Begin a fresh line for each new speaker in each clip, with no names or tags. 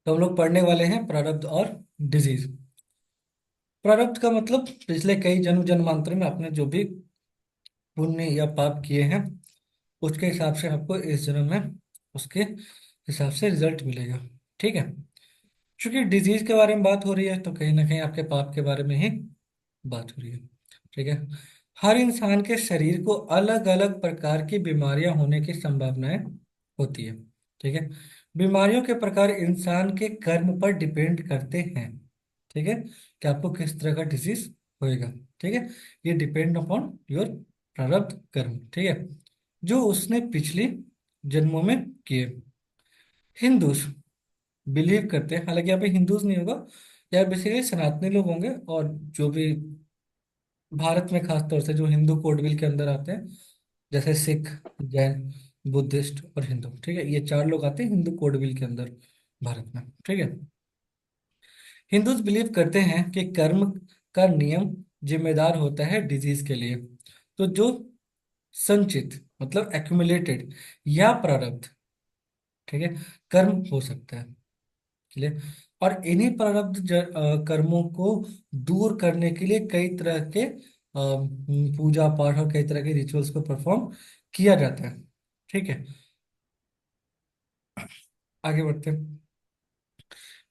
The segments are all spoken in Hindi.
तो हम लोग पढ़ने वाले हैं प्रारब्ध और डिजीज। प्रारब्ध का मतलब पिछले कई जन्म जन्मांतर में आपने जो भी पुण्य या पाप किए हैं उसके हिसाब से आपको इस जन्म में उसके हिसाब से रिजल्ट मिलेगा। ठीक है। क्योंकि डिजीज के बारे में बात हो रही है तो कहीं ना कहीं आपके पाप के बारे में ही बात हो रही है। ठीक है। हर इंसान के शरीर को अलग अलग प्रकार की बीमारियां होने की संभावनाएं होती है। ठीक है। बीमारियों के प्रकार इंसान के कर्म पर डिपेंड करते हैं। ठीक है। कि आपको किस तरह का डिजीज होएगा। ठीक है। ये डिपेंड अपॉन योर प्रारब्ध कर्म। ठीक है। जो उसने पिछली जन्मों में किए। हिंदूज बिलीव करते हैं, हालांकि यहाँ पे हिंदूज नहीं होगा, यहाँ बेसिकली सनातनी लोग होंगे, और जो भी भारत में खास तौर से जो हिंदू कोडविल के अंदर आते हैं, जैसे सिख, जैन, बुद्धिस्ट और हिंदू। ठीक है। ये चार लोग आते हैं हिंदू कोडविल के अंदर भारत में। ठीक है। हिंदूज बिलीव करते हैं कि कर्म का नियम जिम्मेदार होता है डिजीज के लिए। तो जो संचित मतलब एक्यूमुलेटेड या प्रारब्ध, ठीक है, कर्म हो सकता है। क्लियर। और इन्हीं प्रारब्ध कर्मों को दूर करने के लिए कई तरह के पूजा पाठ और कई तरह के रिचुअल्स को परफॉर्म किया जाता है। ठीक है। आगे बढ़ते हैं।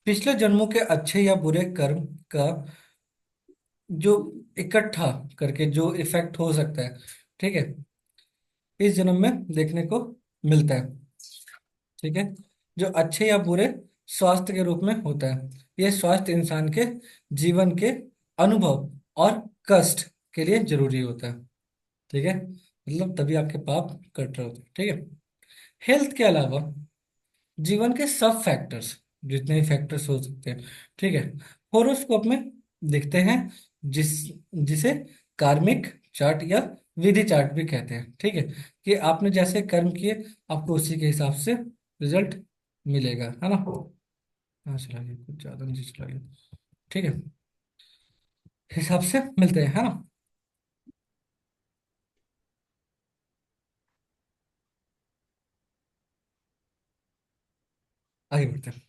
पिछले जन्मों के अच्छे या बुरे कर्म का जो इकट्ठा करके जो इफेक्ट हो सकता है, ठीक है, इस जन्म में देखने को मिलता है। ठीक है। जो अच्छे या बुरे स्वास्थ्य के रूप में होता है। यह स्वास्थ्य इंसान के जीवन के अनुभव और कष्ट के लिए जरूरी होता है। ठीक है। मतलब तभी आपके पाप कट रहे होते हैं। ठीक है। हेल्थ के अलावा जीवन के सब फैक्टर्स, जितने भी फैक्टर्स हो सकते हैं, ठीक है, होरोस्कोप में दिखते हैं, जिस जिसे कार्मिक चार्ट या विधि चार्ट भी कहते हैं। ठीक है। कि आपने जैसे कर्म किए आपको उसी के हिसाब से रिजल्ट मिलेगा, है ना। हाँ चलाइए, कुछ ज्यादा नहीं चलाइए। ठीक है। हिसाब से मिलते हैं, है ना। आगे बढ़ते हैं।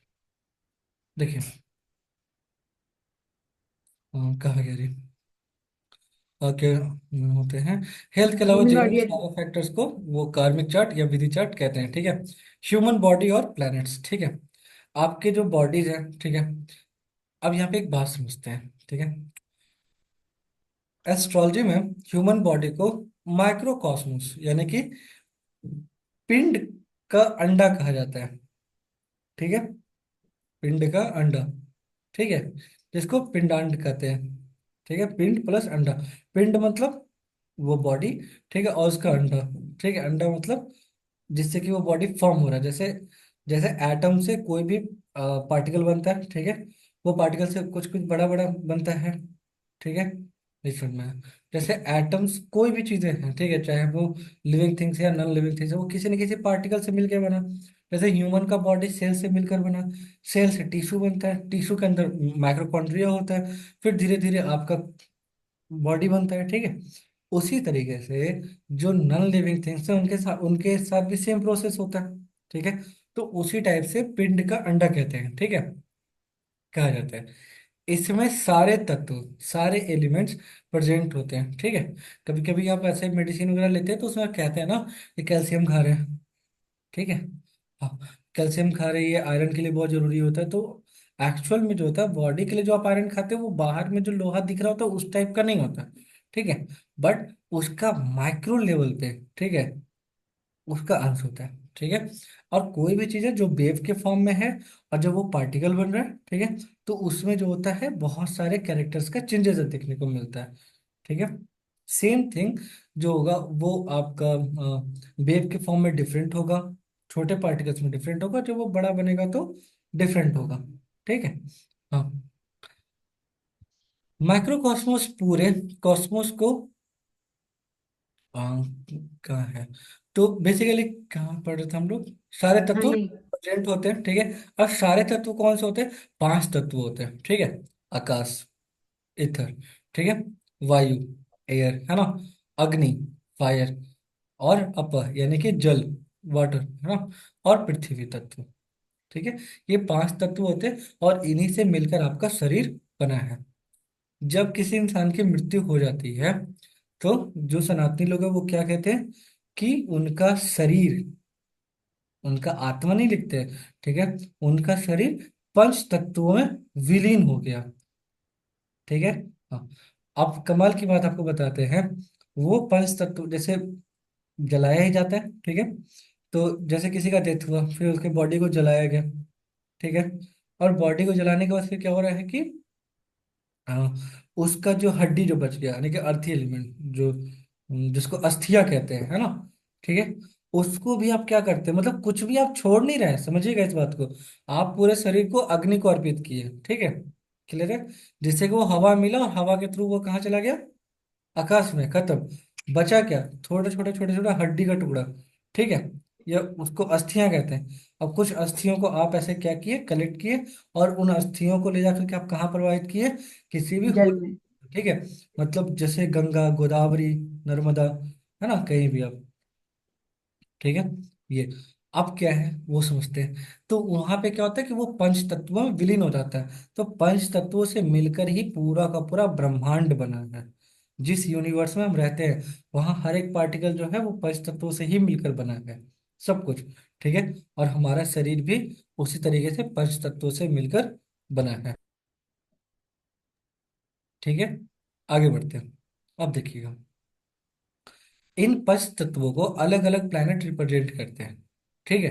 देखिए, कहाँ गया रही, क्या होते हैं। हेल्थ के अलावा जीवन के सारे फैक्टर्स को वो कार्मिक चार्ट या विधि चार्ट कहते हैं। ठीक है। ह्यूमन बॉडी और प्लैनेट्स। ठीक है। आपके जो बॉडीज हैं, ठीक है, अब यहाँ पे एक बात समझते हैं। ठीक है। एस्ट्रोलॉजी में ह्यूमन बॉडी को माइक्रोकॉस्मोस यानी कि पिंड का अंडा कहा जाता है। ठीक है। पिंड का अंडा। ठीक है। जिसको पिंडांड कहते हैं। ठीक है। पिंड प्लस अंडा। पिंड मतलब वो बॉडी, ठीक है, और उसका अंडा। ठीक है। अंडा मतलब जिससे कि वो बॉडी फॉर्म हो रहा है, जैसे जैसे एटम से कोई भी पार्टिकल बनता है। ठीक है। वो पार्टिकल से कुछ कुछ बड़ा बड़ा बनता है। ठीक है। इस में है। जैसे एटम्स कोई भी चीजें हैं, ठीक है, चाहे वो लिविंग थिंग्स या नॉन लिविंग थिंग्स है, वो किसी न किसी पार्टिकल से मिलकर बना। जैसे ह्यूमन का बॉडी सेल से मिलकर बना। सेल से टिश्यू बनता है, टिश्यू के अंदर माइक्रोकॉन्ड्रिया होता है, फिर धीरे धीरे आपका बॉडी बनता है। ठीक है। उसी तरीके से जो नॉन लिविंग थिंग्स है उनके साथ भी सेम प्रोसेस होता है। ठीक है। तो उसी टाइप से पिंड का अंडा कहते हैं। ठीक है। कहा जाता है। इसमें सारे तत्व, सारे एलिमेंट्स प्रेजेंट होते हैं। ठीक है। कभी कभी आप ऐसे मेडिसिन वगैरह लेते हैं तो उसमें कहते हैं ना कि कैल्शियम खा रहे हैं। ठीक है। हाँ, कैल्शियम खा रहे हैं, ये आयरन के लिए बहुत जरूरी होता है। तो एक्चुअल में जो होता है बॉडी के लिए जो आप आयरन खाते हैं वो बाहर में जो लोहा दिख रहा होता है उस टाइप का नहीं होता। ठीक है। बट उसका माइक्रो लेवल पे, ठीक है, उसका अंश होता है। ठीक है। और कोई भी चीज है जो वेव के फॉर्म में है और जब वो पार्टिकल बन रहा है, ठीक है, तो उसमें जो होता है बहुत सारे कैरेक्टर्स का चेंजेस देखने को मिलता है। ठीक है। सेम थिंग जो होगा वो आपका वेव के फॉर्म में डिफरेंट होगा, छोटे पार्टिकल्स में डिफरेंट होगा, जब वो बड़ा बनेगा तो डिफरेंट होगा। ठीक है। हाँ। माइक्रोकॉस्मोस पूरे कॉस्मोस को कहाँ है, तो बेसिकली कहाँ पढ़ रहे थे हम लोग, सारे तत्व प्रेजेंट होते हैं। ठीक है। और सारे तत्व कौन से होते हैं, पांच तत्व होते हैं। ठीक है। आकाश, इथर, ठीक है, वायु, एयर, है ना, अग्नि, फायर, और अप यानी कि जल, वाटर, है ना, और पृथ्वी तत्व। ठीक है, ये 5 तत्व होते हैं और इन्हीं से मिलकर आपका शरीर बना है। जब किसी इंसान की मृत्यु हो जाती है तो जो सनातनी लोग हैं वो क्या कहते हैं कि उनका शरीर, उनका आत्मा नहीं लिखते हैं, ठीक है, उनका शरीर 5 तत्वों में विलीन हो गया। ठीक है। हाँ। अब कमाल की बात आपको बताते हैं। वो 5 तत्व जैसे जलाया ही जाता है, ठीक है, तो जैसे किसी का डेथ हुआ फिर उसके बॉडी को जलाया गया, ठीक है, और बॉडी को जलाने के बाद फिर क्या हो रहा है कि हाँ, उसका जो हड्डी जो बच गया यानी कि अर्थी एलिमेंट जो जिसको अस्थिया कहते हैं, है ना, ठीक है, उसको भी आप क्या करते हैं, मतलब कुछ भी आप छोड़ नहीं रहे, समझिएगा इस बात को। आप पूरे शरीर को अग्नि को अर्पित किए, ठीक है, क्लियर है, जिससे कि वो हवा मिला और हवा के थ्रू वो कहाँ चला गया, आकाश में, खत्म। बचा क्या, थोड़े छोटे छोटे छोटे हड्डी का टुकड़ा, ठीक है, या उसको अस्थियां कहते हैं। अब कुछ अस्थियों को आप ऐसे क्या किए, कलेक्ट किए, और उन अस्थियों को ले जाकर के आप कहाँ प्रवाहित किए, किसी भी
जल
होल,
में।
ठीक है, मतलब जैसे गंगा, गोदावरी, नर्मदा, है ना, कहीं भी आप, ठीक है, ये अब क्या है वो समझते हैं। तो वहां पे क्या होता है कि वो पंच तत्वों में विलीन हो जाता है, तो पंच तत्वों से मिलकर ही पूरा का पूरा ब्रह्मांड बना है। जिस यूनिवर्स में हम रहते हैं वहां हर एक पार्टिकल जो है वो पंच तत्वों से ही मिलकर बना है, सब कुछ, ठीक है, और हमारा शरीर भी उसी तरीके से पंच तत्वों से मिलकर बना है। ठीक है, आगे बढ़ते हैं। अब देखिएगा, इन पंच तत्वों को अलग अलग प्लैनेट रिप्रेजेंट करते हैं, ठीक है,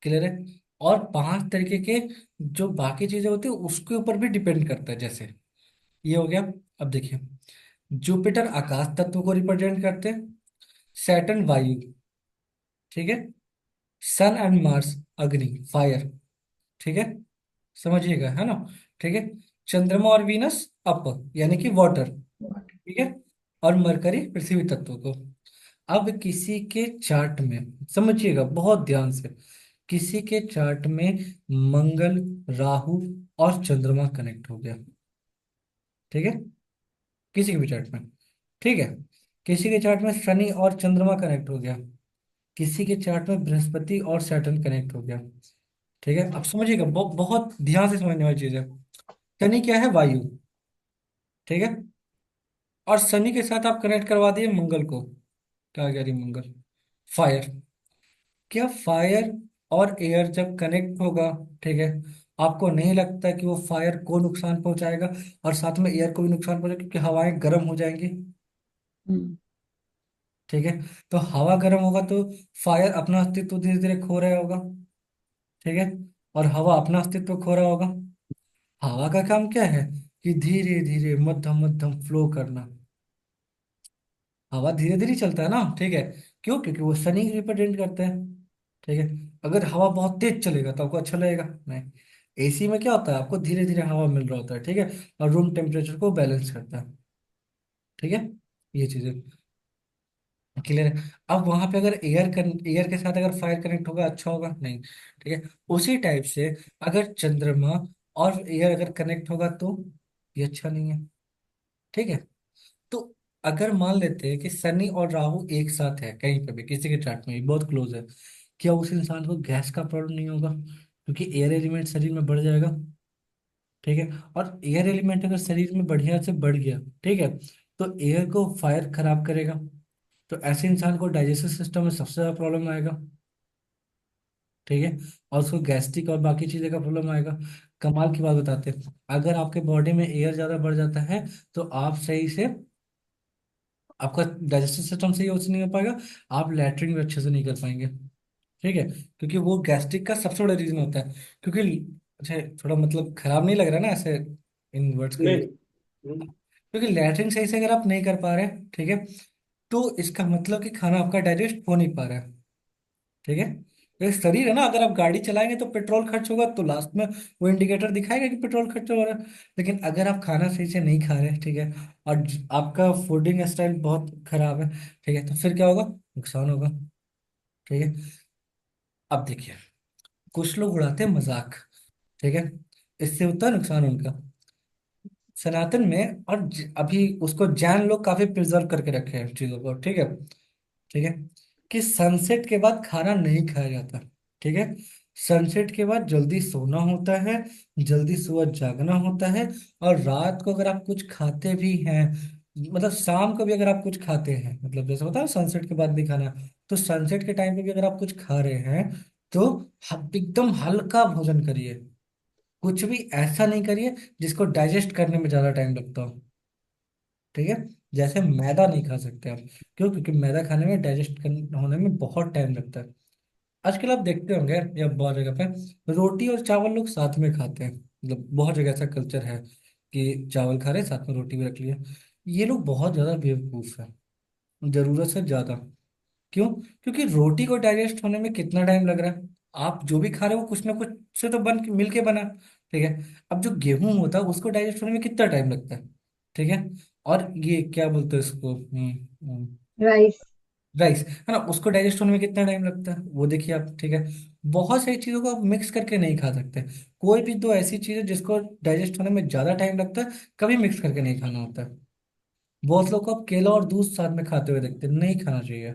क्लियर है, और 5 तरीके के जो बाकी चीजें होती है उसके ऊपर भी डिपेंड करता है, जैसे ये हो गया। अब देखिए, जुपिटर आकाश तत्व को रिप्रेजेंट करते हैं, सैटर्न वायु, ठीक है, सन एंड मार्स अग्नि फायर, ठीक है, समझिएगा, है ना, ठीक है, चंद्रमा और वीनस अप यानी कि वाटर, ठीक है, और मरकरी पृथ्वी तत्व को। अब किसी के चार्ट में समझिएगा बहुत ध्यान से, किसी के चार्ट में मंगल, राहु और चंद्रमा कनेक्ट हो गया, ठीक है, किसी के भी चार्ट में, ठीक है, किसी के चार्ट में शनि और चंद्रमा कनेक्ट हो गया, किसी के चार्ट में बृहस्पति और सैटर्न कनेक्ट हो गया, ठीक है, अब समझिएगा बहुत ध्यान से समझने वाली चीज है। शनि क्या है, वायु, ठीक है, और शनि के साथ आप कनेक्ट करवा दिए मंगल को, क्या कह रही मंगल, फायर। क्या फायर और एयर जब कनेक्ट होगा, ठीक है, आपको नहीं लगता कि वो फायर को नुकसान पहुंचाएगा और साथ में एयर को भी नुकसान पहुंचाएगा क्योंकि हवाएं गर्म हो जाएंगी,
हम्म।
ठीक है, तो हवा गर्म होगा तो फायर अपना अस्तित्व धीरे धीरे खो रहा होगा, ठीक है, और हवा अपना अस्तित्व खो रहा होगा। हवा का काम क्या है कि धीरे धीरे मध्यम मध्यम फ्लो करना, हवा धीरे धीरे चलता है ना, ठीक है, क्यों, क्योंकि वो शनि रिप्रेजेंट करते हैं, ठीक है, अगर हवा बहुत तेज चलेगा तो आपको अच्छा लगेगा नहीं। एसी में क्या होता है, आपको धीरे धीरे हवा मिल रहा होता है, ठीक है, और रूम टेम्परेचर को बैलेंस करता है, ठीक है, ये चीजें क्लियर है। अब वहां पे अगर एयर के साथ अगर फायर कनेक्ट होगा अच्छा होगा नहीं, ठीक है, उसी टाइप से अगर चंद्रमा और एयर अगर कनेक्ट होगा तो ये अच्छा नहीं है, ठीक है। तो अगर मान लेते हैं कि शनि और राहु एक साथ है कहीं पे भी किसी के चार्ट में भी बहुत क्लोज है, क्या उस इंसान को गैस का प्रॉब्लम नहीं होगा, क्योंकि एयर एलिमेंट शरीर में बढ़ जाएगा, ठीक है, और एयर एलिमेंट अगर शरीर में बढ़िया से बढ़ गया, ठीक है, तो एयर को फायर खराब करेगा, तो ऐसे इंसान को डाइजेस्टिव सिस्टम में सबसे ज्यादा प्रॉब्लम आएगा, ठीक है, और उसको गैस्ट्रिक और बाकी चीजें का प्रॉब्लम आएगा। कमाल की बात बताते हैं, अगर आपके बॉडी में एयर ज्यादा बढ़ जाता है तो आप सही से, आपका डाइजेस्टिव सिस्टम सही से नहीं हो पाएगा, आप लैट्रिन भी अच्छे से नहीं कर पाएंगे, ठीक है, क्योंकि वो गैस्ट्रिक का सबसे बड़ा रीजन होता है, क्योंकि अच्छा थोड़ा मतलब खराब नहीं लग रहा ना ऐसे इन वर्ड्स को
नहीं
यूज,
नहीं।
क्योंकि लैट्रिन सही से अगर आप नहीं कर पा रहे, ठीक है, तो इसका मतलब कि खाना आपका डाइजेस्ट हो नहीं पा रहा है, ठीक है, तो ये शरीर है ना, अगर आप गाड़ी चलाएंगे तो पेट्रोल खर्च होगा तो लास्ट में वो इंडिकेटर दिखाएगा कि पेट्रोल खर्च हो रहा है, लेकिन अगर आप खाना सही से नहीं खा रहे, ठीक है, और आपका फूडिंग स्टाइल बहुत खराब है, ठीक है, तो फिर क्या होगा, नुकसान होगा, ठीक है। अब देखिए, कुछ लोग उड़ाते हैं मजाक, ठीक है, इससे होता है नुकसान उनका, सनातन में और अभी उसको जैन लोग काफी प्रिजर्व करके रखे हैं चीजों को, ठीक है, ठीक है, कि सनसेट के बाद खाना नहीं खाया जाता, ठीक है, सनसेट के बाद जल्दी सोना होता है, जल्दी सुबह जागना होता है। और रात को अगर आप कुछ खाते भी हैं, मतलब शाम को भी अगर आप कुछ खाते हैं, मतलब जैसे होता है सनसेट के बाद भी खाना, तो सनसेट के टाइम पे भी अगर आप कुछ खा रहे हैं तो एकदम हल्का भोजन करिए। कुछ भी ऐसा नहीं करिए जिसको डाइजेस्ट करने में ज्यादा टाइम लगता हो। ठीक है। जैसे मैदा नहीं खा सकते आप। क्यों? क्योंकि मैदा खाने में डाइजेस्ट होने में बहुत टाइम लगता है। आजकल आप देखते होंगे या बहुत जगह पे रोटी और चावल लोग साथ में खाते हैं, मतलब बहुत जगह ऐसा कल्चर है कि चावल खा रहे हैं साथ में रोटी भी रख लिया। ये लोग बहुत ज्यादा बेवकूफ है, जरूरत से ज्यादा। क्यों? क्योंकि रोटी को डाइजेस्ट होने में कितना टाइम लग रहा है? आप जो भी खा रहे हो कुछ ना कुछ से तो बन मिल के बना। ठीक है। अब जो गेहूं होता है उसको डाइजेस्ट होने में कितना टाइम लगता है? ठीक है। और ये क्या बोलते हैं इसको,
राइस।
राइस है ना, उसको डाइजेस्ट होने में कितना टाइम लगता है वो देखिए आप। ठीक है। बहुत सारी चीजों को आप मिक्स करके नहीं खा सकते। कोई भी दो ऐसी चीज है जिसको डाइजेस्ट होने में ज्यादा टाइम लगता है, कभी मिक्स करके नहीं खाना होता है। बहुत लोग को आप केला और दूध साथ में खाते हुए देखते हैं, नहीं खाना चाहिए।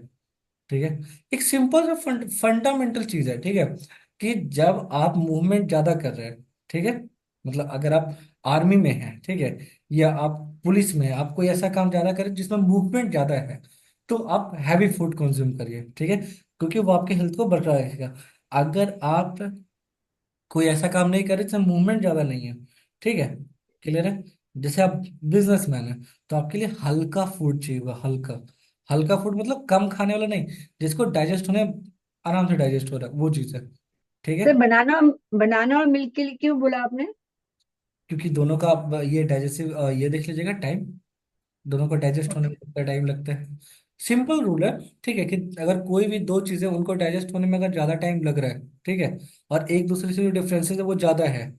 ठीक है। एक सिंपल सा फंडामेंटल चीज है, ठीक है, कि जब आप मूवमेंट ज्यादा कर रहे हैं, ठीक है, मतलब अगर आप आर्मी में हैं, ठीक है, या आप पुलिस में हैं, आप कोई ऐसा काम ज्यादा करें जिसमें मूवमेंट ज्यादा है, तो आप हैवी फूड कंज्यूम करिए। ठीक है। क्योंकि वो आपके हेल्थ को बरकरार रखेगा। अगर आप कोई ऐसा काम नहीं करे जिसमें मूवमेंट ज्यादा नहीं है, ठीक है, क्लियर है, जैसे आप बिजनेसमैन है, तो आपके लिए हल्का फूड चाहिए होगा, हल्का। हल्का फूड मतलब कम खाने वाला नहीं, जिसको डाइजेस्ट होने आराम से डाइजेस्ट हो रहा है, वो चीज है। ठीक है।
सर बनाना, बनाना और मिल्क के लिए क्यों बोला आपने?
क्योंकि दोनों का आप ये डाइजेस्टिव ये देख लीजिएगा टाइम, दोनों को डाइजेस्ट होने
ओके।
में कितना टाइम लगता है। सिंपल रूल है। ठीक है, कि अगर कोई भी दो चीजें उनको डाइजेस्ट होने में अगर ज्यादा टाइम लग रहा है, ठीक है, और एक दूसरे से जो डिफरेंसेस है वो ज्यादा है,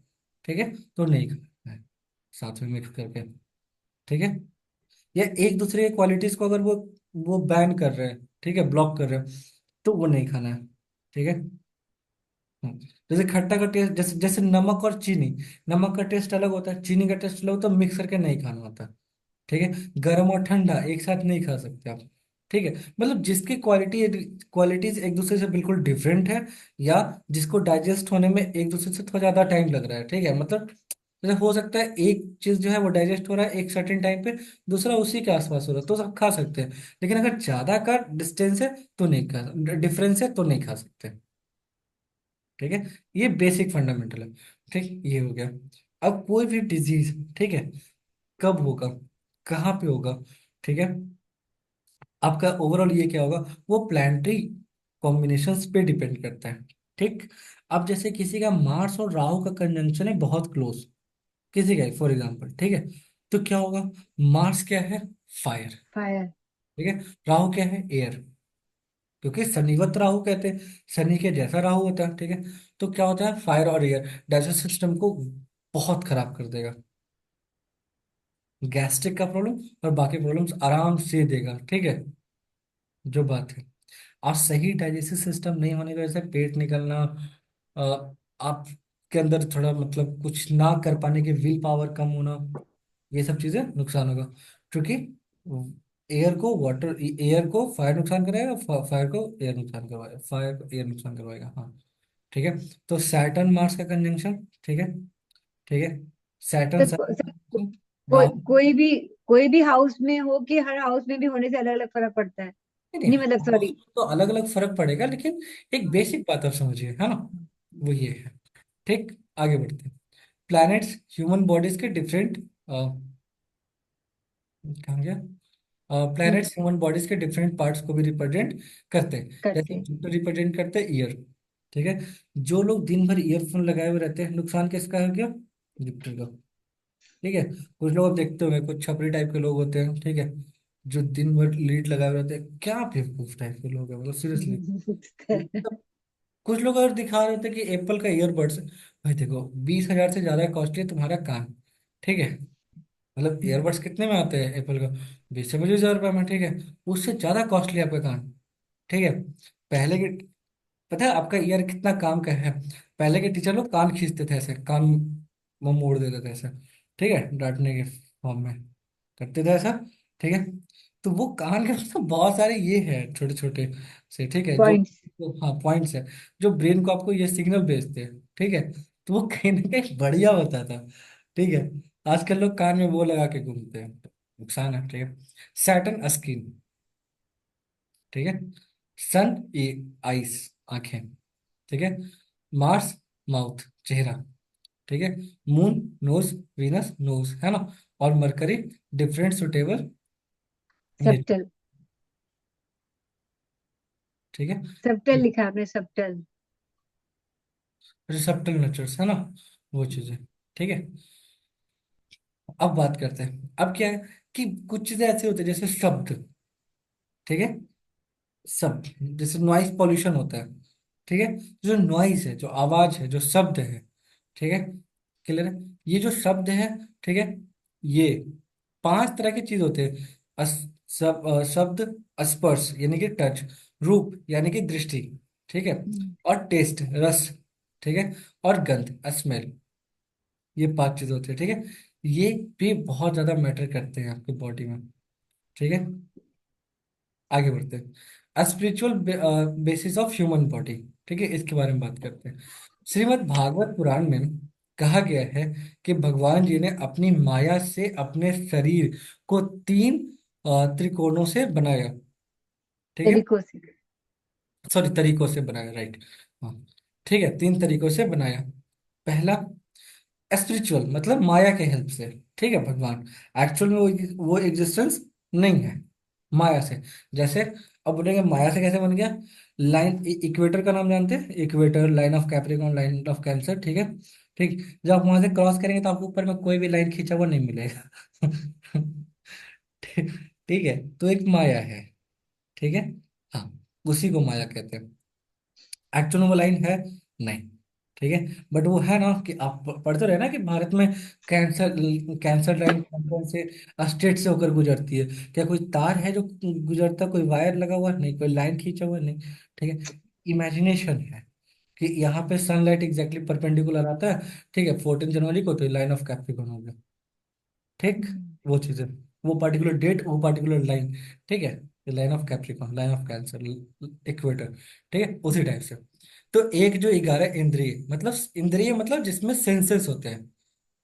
ठीक है, तो नहीं खाना है साथ में मिक्स करके। ठीक है। या एक दूसरे की क्वालिटीज को अगर वो बैन कर रहे हैं, ठीक है, ब्लॉक कर रहे हैं, तो वो नहीं खाना है। ठीक है। जैसे खट्टा का टेस्ट, जैसे जैसे नमक और चीनी, नमक का टेस्ट अलग होता है, चीनी का टेस्ट अलग होता है, मिक्स करके नहीं खाना होता। ठीक है। गर्म और ठंडा एक साथ नहीं खा सकते आप। ठीक है। मतलब जिसकी क्वालिटीज एक दूसरे से बिल्कुल डिफरेंट है, या जिसको डाइजेस्ट होने में एक दूसरे से थोड़ा ज्यादा टाइम लग रहा है, ठीक है, मतलब जैसे हो सकता है एक चीज जो है वो डाइजेस्ट हो रहा है एक सर्टेन टाइम पे, दूसरा उसी के आसपास हो रहा है, तो सब खा सकते हैं। लेकिन अगर ज्यादा का डिस्टेंस है तो नहीं खा, डिफरेंस है तो नहीं खा सकते। ठीक है। ये बेसिक फंडामेंटल है। ठीक, ये हो गया। अब कोई भी डिजीज, ठीक है, कब होगा, कहाँ पे होगा, ठीक है, आपका ओवरऑल ये क्या होगा, वो प्लानिटरी कॉम्बिनेशंस पे डिपेंड करता है। ठीक। अब जैसे किसी का मार्स और राहु का कंजंक्शन है बहुत क्लोज, किसी का फॉर एग्जांपल, ठीक है, तो क्या होगा, मार्स क्या है, फायर,
फायर।
ठीक है, राहु क्या है, एयर, क्योंकि शनिवत राहु कहते हैं, शनि के जैसा राहु होता है। ठीक है। तो क्या होता है, फायर और एयर डाइजेस्ट सिस्टम को बहुत खराब कर देगा, गैस्ट्रिक का प्रॉब्लम और बाकी प्रॉब्लम्स आराम से देगा। ठीक है, जो बात है। और सही डाइजेस्टिव सिस्टम नहीं होने की वजह से पेट निकलना, आपके अंदर थोड़ा मतलब कुछ ना कर पाने की विल पावर कम होना, ये सब चीजें नुकसान होगा। क्योंकि एयर को फायर नुकसान कराएगा, फायर को एयर नुकसान करवाएगा, फायर को एयर नुकसान करवाएगा। हाँ। ठीक है। तो सैटर्न मार्स का कंजंक्शन, ठीक है, ठीक है, सैटर्न
सर, सर
राहु।
कोई भी हाउस में हो कि हर हाउस में भी होने से अलग अलग फर्क पड़ता है?
नहीं नहीं,
नहीं मतलब,
हाउस
सॉरी।
में तो अलग अलग फर्क पड़ेगा, लेकिन एक बेसिक बात आप समझिए, है ना, वो ये है। ठीक। आगे बढ़ते हैं। प्लैनेट्स ह्यूमन बॉडीज के डिफरेंट, कहाँ गया, प्लैनेट्स ह्यूमन बॉडीज के डिफरेंट पार्ट्स को भी रिप्रेजेंट करते हैं।
करते
जैसे
हैं।
जुपिटर रिप्रेजेंट करते हैं ईयर। ठीक है। जो लोग दिन भर ईयरफोन लगाए हुए रहते हैं, नुकसान किसका हो गया, जुपिटर का। ठीक है। कुछ लोग आप देखते होंगे, कुछ छपरी टाइप के लोग होते हैं, ठीक है, जो दिन भर लीड लगाए हुए रहते हैं, क्या बेवकूफ टाइप के लोग हैं, मतलब सीरियसली। कुछ लोग अगर दिखा रहे थे कि एप्पल का ईयरबड्स, भाई देखो 20,000 से ज्यादा कॉस्टली है तुम्हारा कान। ठीक है। मतलब ईयरबड्स कितने में आते हैं एप्पल का, 20 से 25 हज़ार रुपये में। ठीक है। उससे ज्यादा कॉस्टली आपका कान। ठीक है। पहले के, पता है आपका ईयर कितना काम का है? पहले के टीचर लोग कान खींचते थे ऐसे, कान वो मोड़ देते थे ऐसे, ठीक है, डांटने के फॉर्म में करते थे ऐसा। ठीक है। तो वो कान के मतलब बहुत सारे ये है छोटे छोटे से, ठीक है, जो
पॉइंट्स।
तो हाँ पॉइंट्स है जो ब्रेन को आपको ये सिग्नल भेजते हैं, ठीक है। तो वो कहीं ना कहीं बढ़िया होता था, ठीक है। आजकल लोग कान में वो लगा के घूमते हैं, नुकसान है, ठीक है। सैटर्न स्किन, ठीक है। सन ये आइस, आंखें, ठीक है। मार्स माउथ, चेहरा, ठीक है। मून नोज, वीनस नोज, है ना। और mercury different suitable nature,
subtle.
ठीक है।
सब्टल लिखा आपने, सब्टल।
रिसेप्टर नेचर्स, है ना, वो चीजें, ठीक है। अब बात करते हैं, अब क्या है कि कुछ चीजें ऐसे होती है जैसे शब्द, ठीक है। शब्द जैसे नॉइस पॉल्यूशन होता है, ठीक है। जो नॉइस है, जो आवाज है, जो शब्द है, ठीक है, क्लियर है। ये जो शब्द है, ठीक है, ये पांच तरह की चीज होते हैं। शब्द, स्पर्श यानी कि टच, रूप यानी कि दृष्टि, ठीक है,
हम्म।
और टेस्ट रस, ठीक है, और गंध स्मेल, ये पांच चीज होती है, ठीक है। ये भी बहुत ज्यादा मैटर करते हैं आपकी बॉडी में, ठीक है। आगे बढ़ते हैं, spiritual basis of human body, ठीक है, इसके बारे में बात करते हैं। श्रीमद् भागवत पुराण में कहा गया है कि भगवान जी ने अपनी माया से अपने शरीर को तीन त्रिकोणों से बनाया, ठीक है।
तरीकों से।
सॉरी, तरीकों से बनाया, राइट। हाँ, ठीक है, तीन तरीकों से बनाया। पहला स्पिरिचुअल मतलब माया के हेल्प से, ठीक है। भगवान एक्चुअल में वो एग्जिस्टेंस नहीं है, माया से। जैसे अब बोलेंगे माया से कैसे बन गया। लाइन इक्वेटर का नाम जानते हैं, equator, line of Capricorn, line of cancer, ठीक है। ठीक, जब आप वहां से क्रॉस करेंगे तो आपको ऊपर में कोई भी लाइन खींचा हुआ नहीं मिलेगा। ठीक, ठीक है, तो एक माया है, ठीक है। हाँ, उसी को माया कहते हैं। एक्चुअल में वो लाइन है नहीं, ठीक है। बट वो है ना कि आप पढ़ते रहे ना कि भारत में कैंसर, कैंसर लाइन कौन से स्टेट से होकर गुजरती है। क्या कोई तार है जो गुजरता, कोई वायर लगा हुआ नहीं, कोई लाइन खींचा हुआ नहीं, ठीक है। इमेजिनेशन है कि यहाँ पे सनलाइट एग्जैक्टली परपेंडिकुलर आता है, ठीक है, 14 जनवरी को, तो लाइन ऑफ कैप्रिकॉर्न हो गया, ठीक।
हम्म।
वो चीजें, वो पर्टिकुलर डेट, वो पर्टिकुलर लाइन, ठीक है। Line of Capricorn, line of cancer, equator, ठीक है, उसी टाइप से। तो एक जो 11 इंद्रिय, मतलब इंद्रिय मतलब जिसमें सेंसेस होते हैं,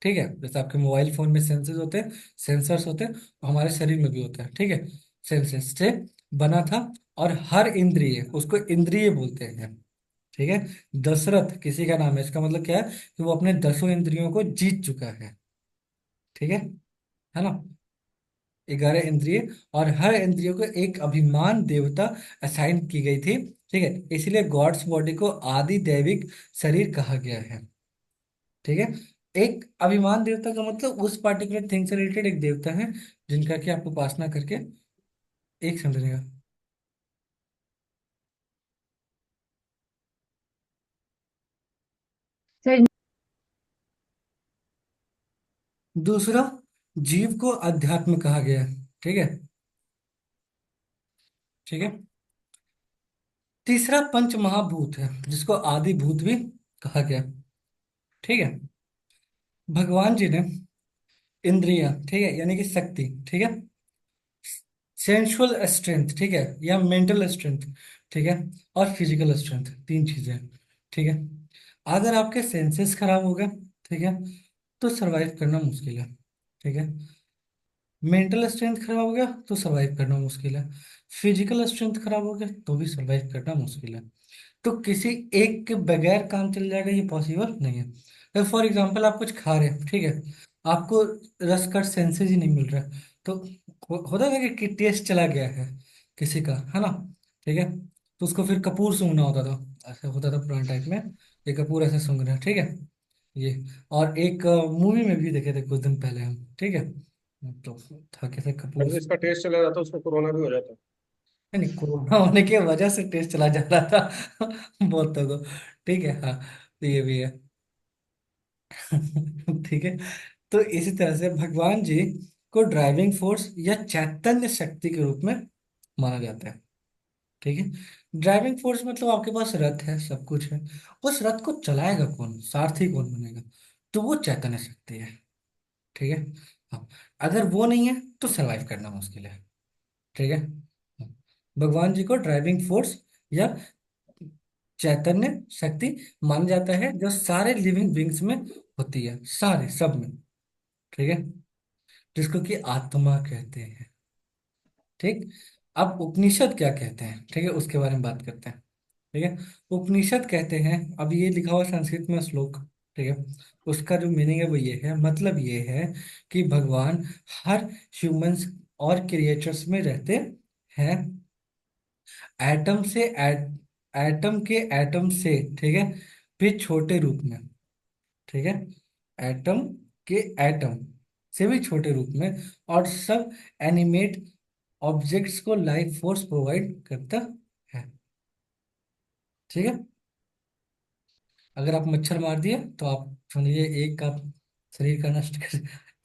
ठीक है। जैसे आपके मोबाइल फोन में सेंसेस होते हैं, सेंसर्स होते हैं, हमारे शरीर में भी होते हैं, ठीक है। सेंसेस से बना था, और हर इंद्रिय उसको इंद्रिय बोलते हैं, ठीक है। दशरथ किसी का नाम है, इसका मतलब क्या है कि वो अपने 10 इंद्रियों को जीत चुका है, ठीक है ना। 11 इंद्रिय, और हर इंद्रियों को एक अभिमान देवता असाइन की गई थी, ठीक है। इसलिए गॉड्स बॉडी को आदि दैविक शरीर कहा गया है, ठीक है। एक अभिमान देवता का मतलब उस पार्टिकुलर थिंग से रिलेटेड एक देवता है जिनका कि आप उपासना करके, एक समझेगा।
सर।
दूसरा, जीव को अध्यात्म कहा गया है, ठीक है, ठीक है। तीसरा पंच महाभूत है जिसको आदि भूत भी कहा गया, ठीक है। भगवान जी ने इंद्रियां, ठीक है, यानी कि शक्ति, ठीक है, सेंसुअल स्ट्रेंथ, ठीक है, या मेंटल स्ट्रेंथ, ठीक है, और फिजिकल स्ट्रेंथ, तीन चीजें, ठीक है। अगर आपके सेंसेस खराब हो गए, ठीक है, तो सरवाइव करना मुश्किल है, ठीक है। मेंटल स्ट्रेंथ खराब हो गया तो सरवाइव करना मुश्किल है, फिजिकल स्ट्रेंथ खराब हो गया तो भी सरवाइव करना मुश्किल है। तो किसी एक के बगैर काम चल जाएगा ये पॉसिबल नहीं है। फॉर एग्जाम्पल आप कुछ खा रहे हैं, ठीक है, आपको रस का सेंसेस ही नहीं मिल रहा है, तो होता है कि टेस्ट चला गया है किसी का, है ना, ठीक है। तो उसको फिर कपूर सूंघना होता था, ऐसा होता था पुराने टाइम में, ये कपूर ऐसे सूंघ रहे हैं, ठीक है, ये। और एक मूवी में भी देखे थे कुछ दिन पहले हम, ठीक है, तो था कैसे कपूर,
जब जिसका टेस्ट चला जाता है उसको कोरोना भी हो जाता है।
नहीं कोरोना होने की वजह से टेस्ट चला जा रहा था बहुतों को, ठीक है, हाँ, तो ये भी है। ठीक है। तो इसी तरह से भगवान जी को ड्राइविंग फोर्स या चैतन्य शक्ति के रूप में माना जाता है, ठीक है। ड्राइविंग फोर्स मतलब आपके पास रथ है, सब कुछ है, उस रथ को चलाएगा कौन, सारथी कौन बनेगा, तो वो चैतन्य शक्ति है, ठीक है। हाँ, अगर वो नहीं है तो सरवाइव करना मुश्किल है, ठीक है। हाँ, भगवान जी को ड्राइविंग फोर्स या चैतन्य शक्ति माना जाता है जो सारे लिविंग बींग्स में होती है, सारे सब में। ठीक है, जिसको कि आत्मा कहते हैं। ठीक। अब उपनिषद क्या कहते हैं, ठीक है, उसके बारे में बात करते हैं। ठीक है, उपनिषद कहते हैं, अब ये लिखा हुआ संस्कृत में श्लोक। ठीक है, उसका जो मीनिंग है वो ये है, मतलब ये है कि भगवान हर ह्यूमंस और क्रिएचर्स में रहते हैं, एटम से एटम के एटम से, ठीक है, भी छोटे रूप में। ठीक है, एटम के एटम से भी छोटे रूप में, और सब एनिमेट ऑब्जेक्ट्स को लाइफ फोर्स प्रोवाइड करता है। ठीक है, अगर आप मच्छर मार दिए तो आप समझिए एक आप शरीर का नष्ट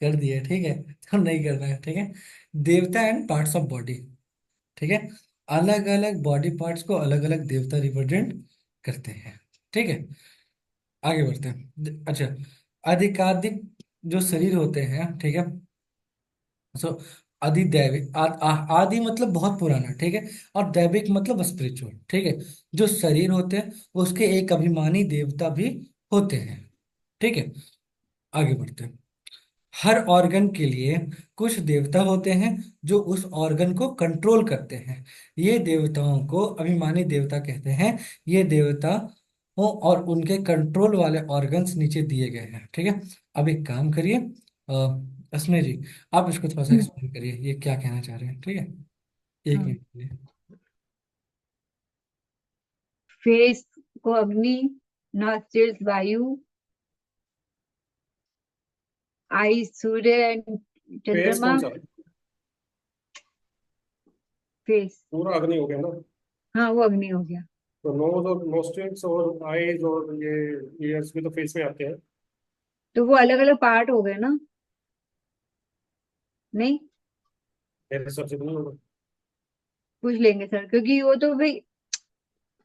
कर दिए। ठीक है, तो नहीं करना है। ठीक है, देवता एंड पार्ट्स ऑफ बॉडी। ठीक है, अलग अलग बॉडी पार्ट्स को अलग अलग देवता रिप्रेजेंट करते हैं। ठीक है, आगे बढ़ते हैं। अच्छा, अधिकाधिक जो शरीर होते हैं, ठीक है, सो अधिदैविक आदि मतलब बहुत पुराना। ठीक है, और दैविक मतलब स्पिरिचुअल। ठीक है, जो शरीर होते हैं उसके एक अभिमानी देवता भी होते हैं। ठीक है, आगे बढ़ते हैं। हर ऑर्गन के लिए कुछ देवता होते हैं जो उस ऑर्गन को कंट्रोल करते हैं। ये देवताओं को अभिमानी देवता कहते हैं। ये देवता हो और उनके कंट्रोल वाले ऑर्गन्स नीचे दिए गए हैं। ठीक है, अब एक काम करिए, अस्मी जी, आप इसको थोड़ा सा
हम्म,
एक्सप्लेन करिए, ये क्या कहना चाह रहे हैं। ठीक है, एक
हाँ।
मिनट के लिए।
फेस को अग्नि, नॉस्ट्रिल्स वायु, आई सूर्य एंड
फेस
चंद्रमा।
कौन सा?
फेस,
पूरा अग्नि हो गया ना।
हाँ वो अग्नि हो गया।
तो नोज और नोस्ट्रिल्स और आईज और ये ईयर्स भी तो फेस में आते हैं।
तो वो अलग अलग पार्ट हो गए ना? नहीं,
मेरे हिसाब से तो नहीं होगा।
पूछ लेंगे सर, क्योंकि वो तो भाई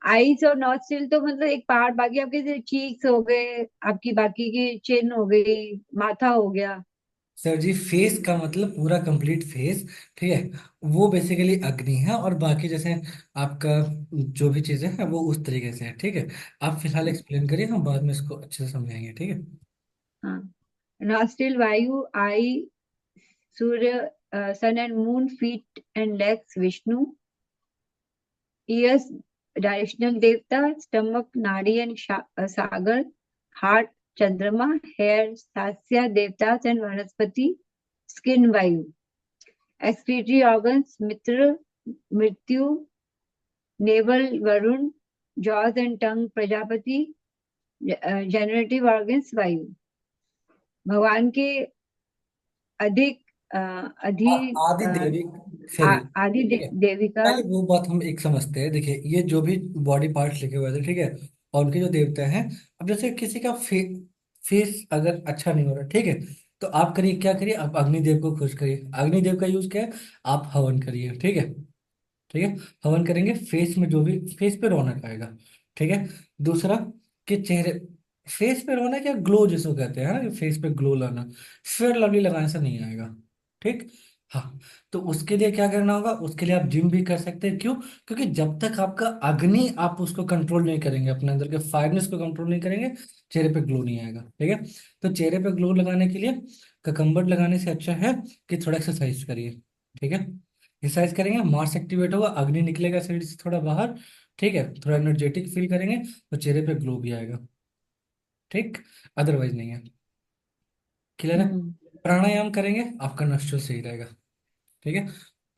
आईज और नॉस्ट्रिल तो मतलब एक पार्ट, बाकी आपके चीक्स हो गए, आपकी बाकी की चिन हो गई, माथा हो गया।
सर जी, फेस का मतलब पूरा कंप्लीट फेस। ठीक है, वो बेसिकली अग्नि है, और बाकी जैसे आपका जो भी चीजें हैं वो उस तरीके से है। ठीक है, आप फिलहाल एक्सप्लेन करिए, हम बाद में इसको अच्छे से समझाएंगे। ठीक है।
हाँ, nostril Vayu, eye Surya, sun and moon, feet and legs Vishnu, ears directional devata, stomach nadi and sagar, heart Chandrama, hair शास्या devata and vanaspati, skin Vayu, excretory organs Mitra mrityu, navel Varuna, jaws and tongue Prajapati, generative organs Vayu. भगवान के अधिक अ, अधि
आदि
अ,
देवी शरीर।
आदि
ठीक है,
देविका।
पहले वो बात हम एक समझते हैं। देखिए, ये जो भी बॉडी पार्ट्स लिखे हुए थे, ठीक है, और उनके जो देवता हैं, अब जैसे किसी का फेस अगर अच्छा नहीं हो रहा, ठीक है, तो आप करिए, क्या करिए, आप अग्निदेव को खुश करिए। अग्निदेव का यूज क्या है, आप हवन करिए। ठीक है, ठीक है, हवन करेंगे, फेस में जो भी फेस पे रौनक आएगा। ठीक है, दूसरा कि चेहरे, फेस पे रौनक या ग्लो जिसको कहते हैं, है ना, कि फेस पे ग्लो लाना, फेयर लवली लगाने से नहीं आएगा। ठीक। हाँ, तो उसके लिए क्या करना होगा, उसके लिए आप जिम भी कर सकते हैं। क्यों? क्योंकि जब तक आपका अग्नि, आप उसको कंट्रोल नहीं करेंगे, अपने अंदर के फायरनेस को कंट्रोल नहीं करेंगे, चेहरे पे ग्लो नहीं आएगा। ठीक है, तो चेहरे पे ग्लो लगाने के लिए ककम्बर लगाने से अच्छा है कि थोड़ा एक्सरसाइज करिए। ठीक है, एक्सरसाइज करेंगे, मार्स एक्टिवेट होगा, अग्नि निकलेगा शरीर से थोड़ा बाहर। ठीक है, थोड़ा एनर्जेटिक फील करेंगे, तो चेहरे पे ग्लो भी आएगा। ठीक, अदरवाइज नहीं है। क्लियर है?
हम्म।
प्राणायाम करेंगे, आपका नॉस्ट्रल सही रहेगा। ठीक है,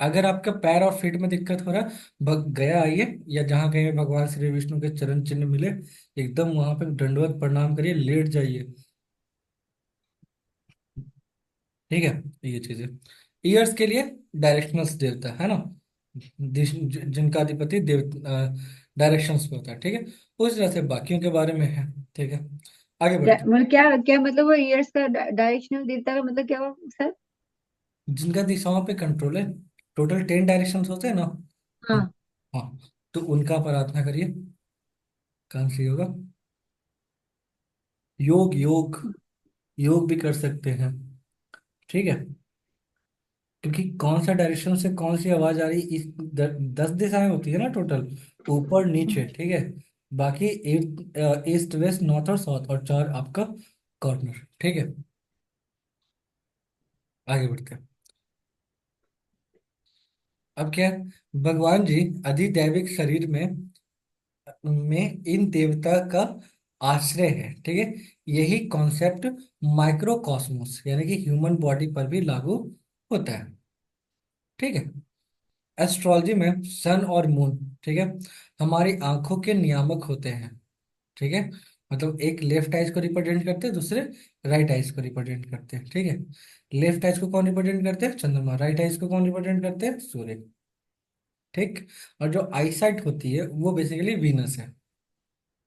अगर आपका पैर और फीट में दिक्कत हो रहा है, गया आइए, या जहाँ कहीं भी भगवान श्री विष्णु के चरण चिन्ह मिले, एकदम वहां पे दंडवत प्रणाम करिए, लेट जाइए। ठीक है, ये चीजें। ईयर्स के लिए डायरेक्शनल देवता है ना, जिनका अधिपति देव डायरेक्शंस पे होता है। ठीक है, उस तरह से बाकियों के बारे में है। ठीक है, आगे बढ़ते हैं।
मतलब क्या क्या मतलब, वो ईयर्स का डायरेक्शनल देवता का मतलब क्या हुआ सर?
जिनका दिशाओं पे कंट्रोल है, टोटल 10 डायरेक्शंस होते हैं ना। हाँ।
हाँ।
हाँ, तो उनका प्रार्थना करिए, काम सही होगा। योग योग योग भी कर सकते हैं। ठीक है, क्योंकि कौन सा डायरेक्शन से कौन सी आवाज आ रही, इस 10 दिशाएं होती है ना टोटल, ऊपर नीचे। ठीक है, बाकी ईस्ट वेस्ट नॉर्थ और साउथ, और चार आपका कॉर्नर। ठीक है, आगे बढ़ते हैं। अब क्या है, भगवान जी अधिदैविक शरीर में इन देवता का आश्रय है। ठीक है, यही कॉन्सेप्ट माइक्रोकॉस्मोस यानी कि ह्यूमन बॉडी पर भी लागू होता है। ठीक है, एस्ट्रोलॉजी में सन और मून, ठीक है, हमारी आंखों के नियामक होते हैं। ठीक है, मतलब एक लेफ्ट आइज को रिप्रेजेंट करते हैं, दूसरे राइट आइज को रिप्रेजेंट करते हैं। ठीक है, लेफ्ट आइज को कौन रिप्रेजेंट करते हैं? चंद्रमा। राइट आइज को कौन रिप्रेजेंट करते हैं? सूर्य। ठीक, और जो आईसाइट होती है वो बेसिकली वीनस है।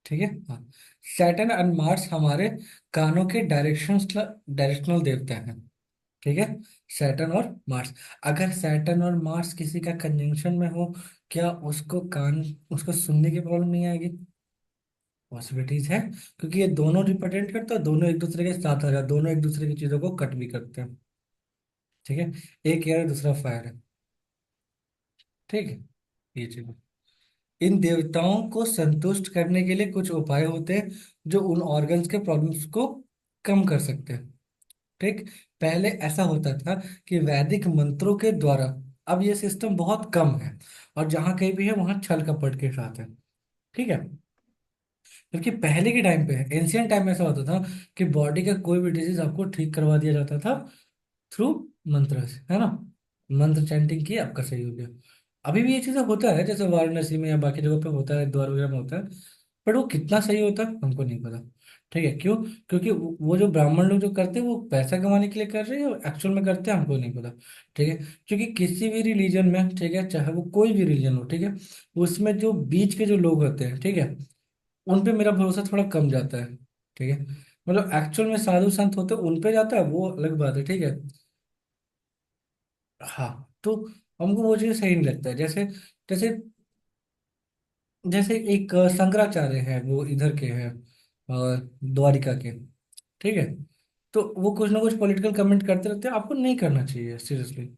ठीक है, हाँ। सैटर्न एंड मार्स हमारे कानों के डायरेक्शनल देवता हैं। ठीक है, सैटर्न और मार्स। अगर सैटर्न और मार्स किसी का कंजंक्शन में हो, क्या उसको सुनने की प्रॉब्लम नहीं आएगी? पॉसिबिलिटीज है, क्योंकि ये दोनों रिप्रेजेंट करते हैं, दोनों एक दूसरे के साथ आ जाते, दोनों एक दूसरे की चीजों को कट भी करते हैं। ठीक है, एक एयर है दूसरा फायर है। ठीक है, ये चीज है। इन देवताओं को संतुष्ट करने के लिए कुछ उपाय होते हैं जो उन ऑर्गन्स के प्रॉब्लम्स को कम कर सकते हैं। ठीक, पहले ऐसा होता था कि वैदिक मंत्रों के द्वारा, अब ये सिस्टम बहुत कम है, और जहाँ कहीं भी है वहाँ छल कपट के साथ है। ठीक है, क्योंकि पहले के टाइम पे, एंशियंट टाइम में ऐसा होता था कि बॉडी का कोई भी डिजीज आपको ठीक करवा दिया जाता था थ्रू मंत्र से, है ना। मंत्र चैंटिंग की आपका सही हो गया। अभी भी ये चीजें होता है, जैसे वाराणसी में या बाकी जगह पे होता है, द्वार वगैरह में होता है, बट वो कितना सही होता है हमको नहीं पता। ठीक है, क्यों? क्योंकि वो जो ब्राह्मण लोग जो करते हैं वो पैसा कमाने के लिए कर रहे हैं, और एक्चुअल में करते हैं हमको नहीं पता। ठीक है, क्योंकि किसी भी रिलीजन में, ठीक है, चाहे वो कोई भी रिलीजन हो, ठीक है, उसमें जो बीच के जो लोग होते हैं, ठीक है, उन पे मेरा भरोसा थोड़ा कम जाता है। ठीक है, मतलब एक्चुअल में साधु संत होते हैं उन पे जाता है, वो अलग बात है। ठीक है, हाँ, तो हमको वो चीज़ सही नहीं लगता है। जैसे जैसे जैसे एक शंकराचार्य है, वो इधर के हैं, द्वारिका के। ठीक है, तो वो कुछ ना कुछ पॉलिटिकल कमेंट करते रहते हैं, आपको नहीं करना चाहिए सीरियसली।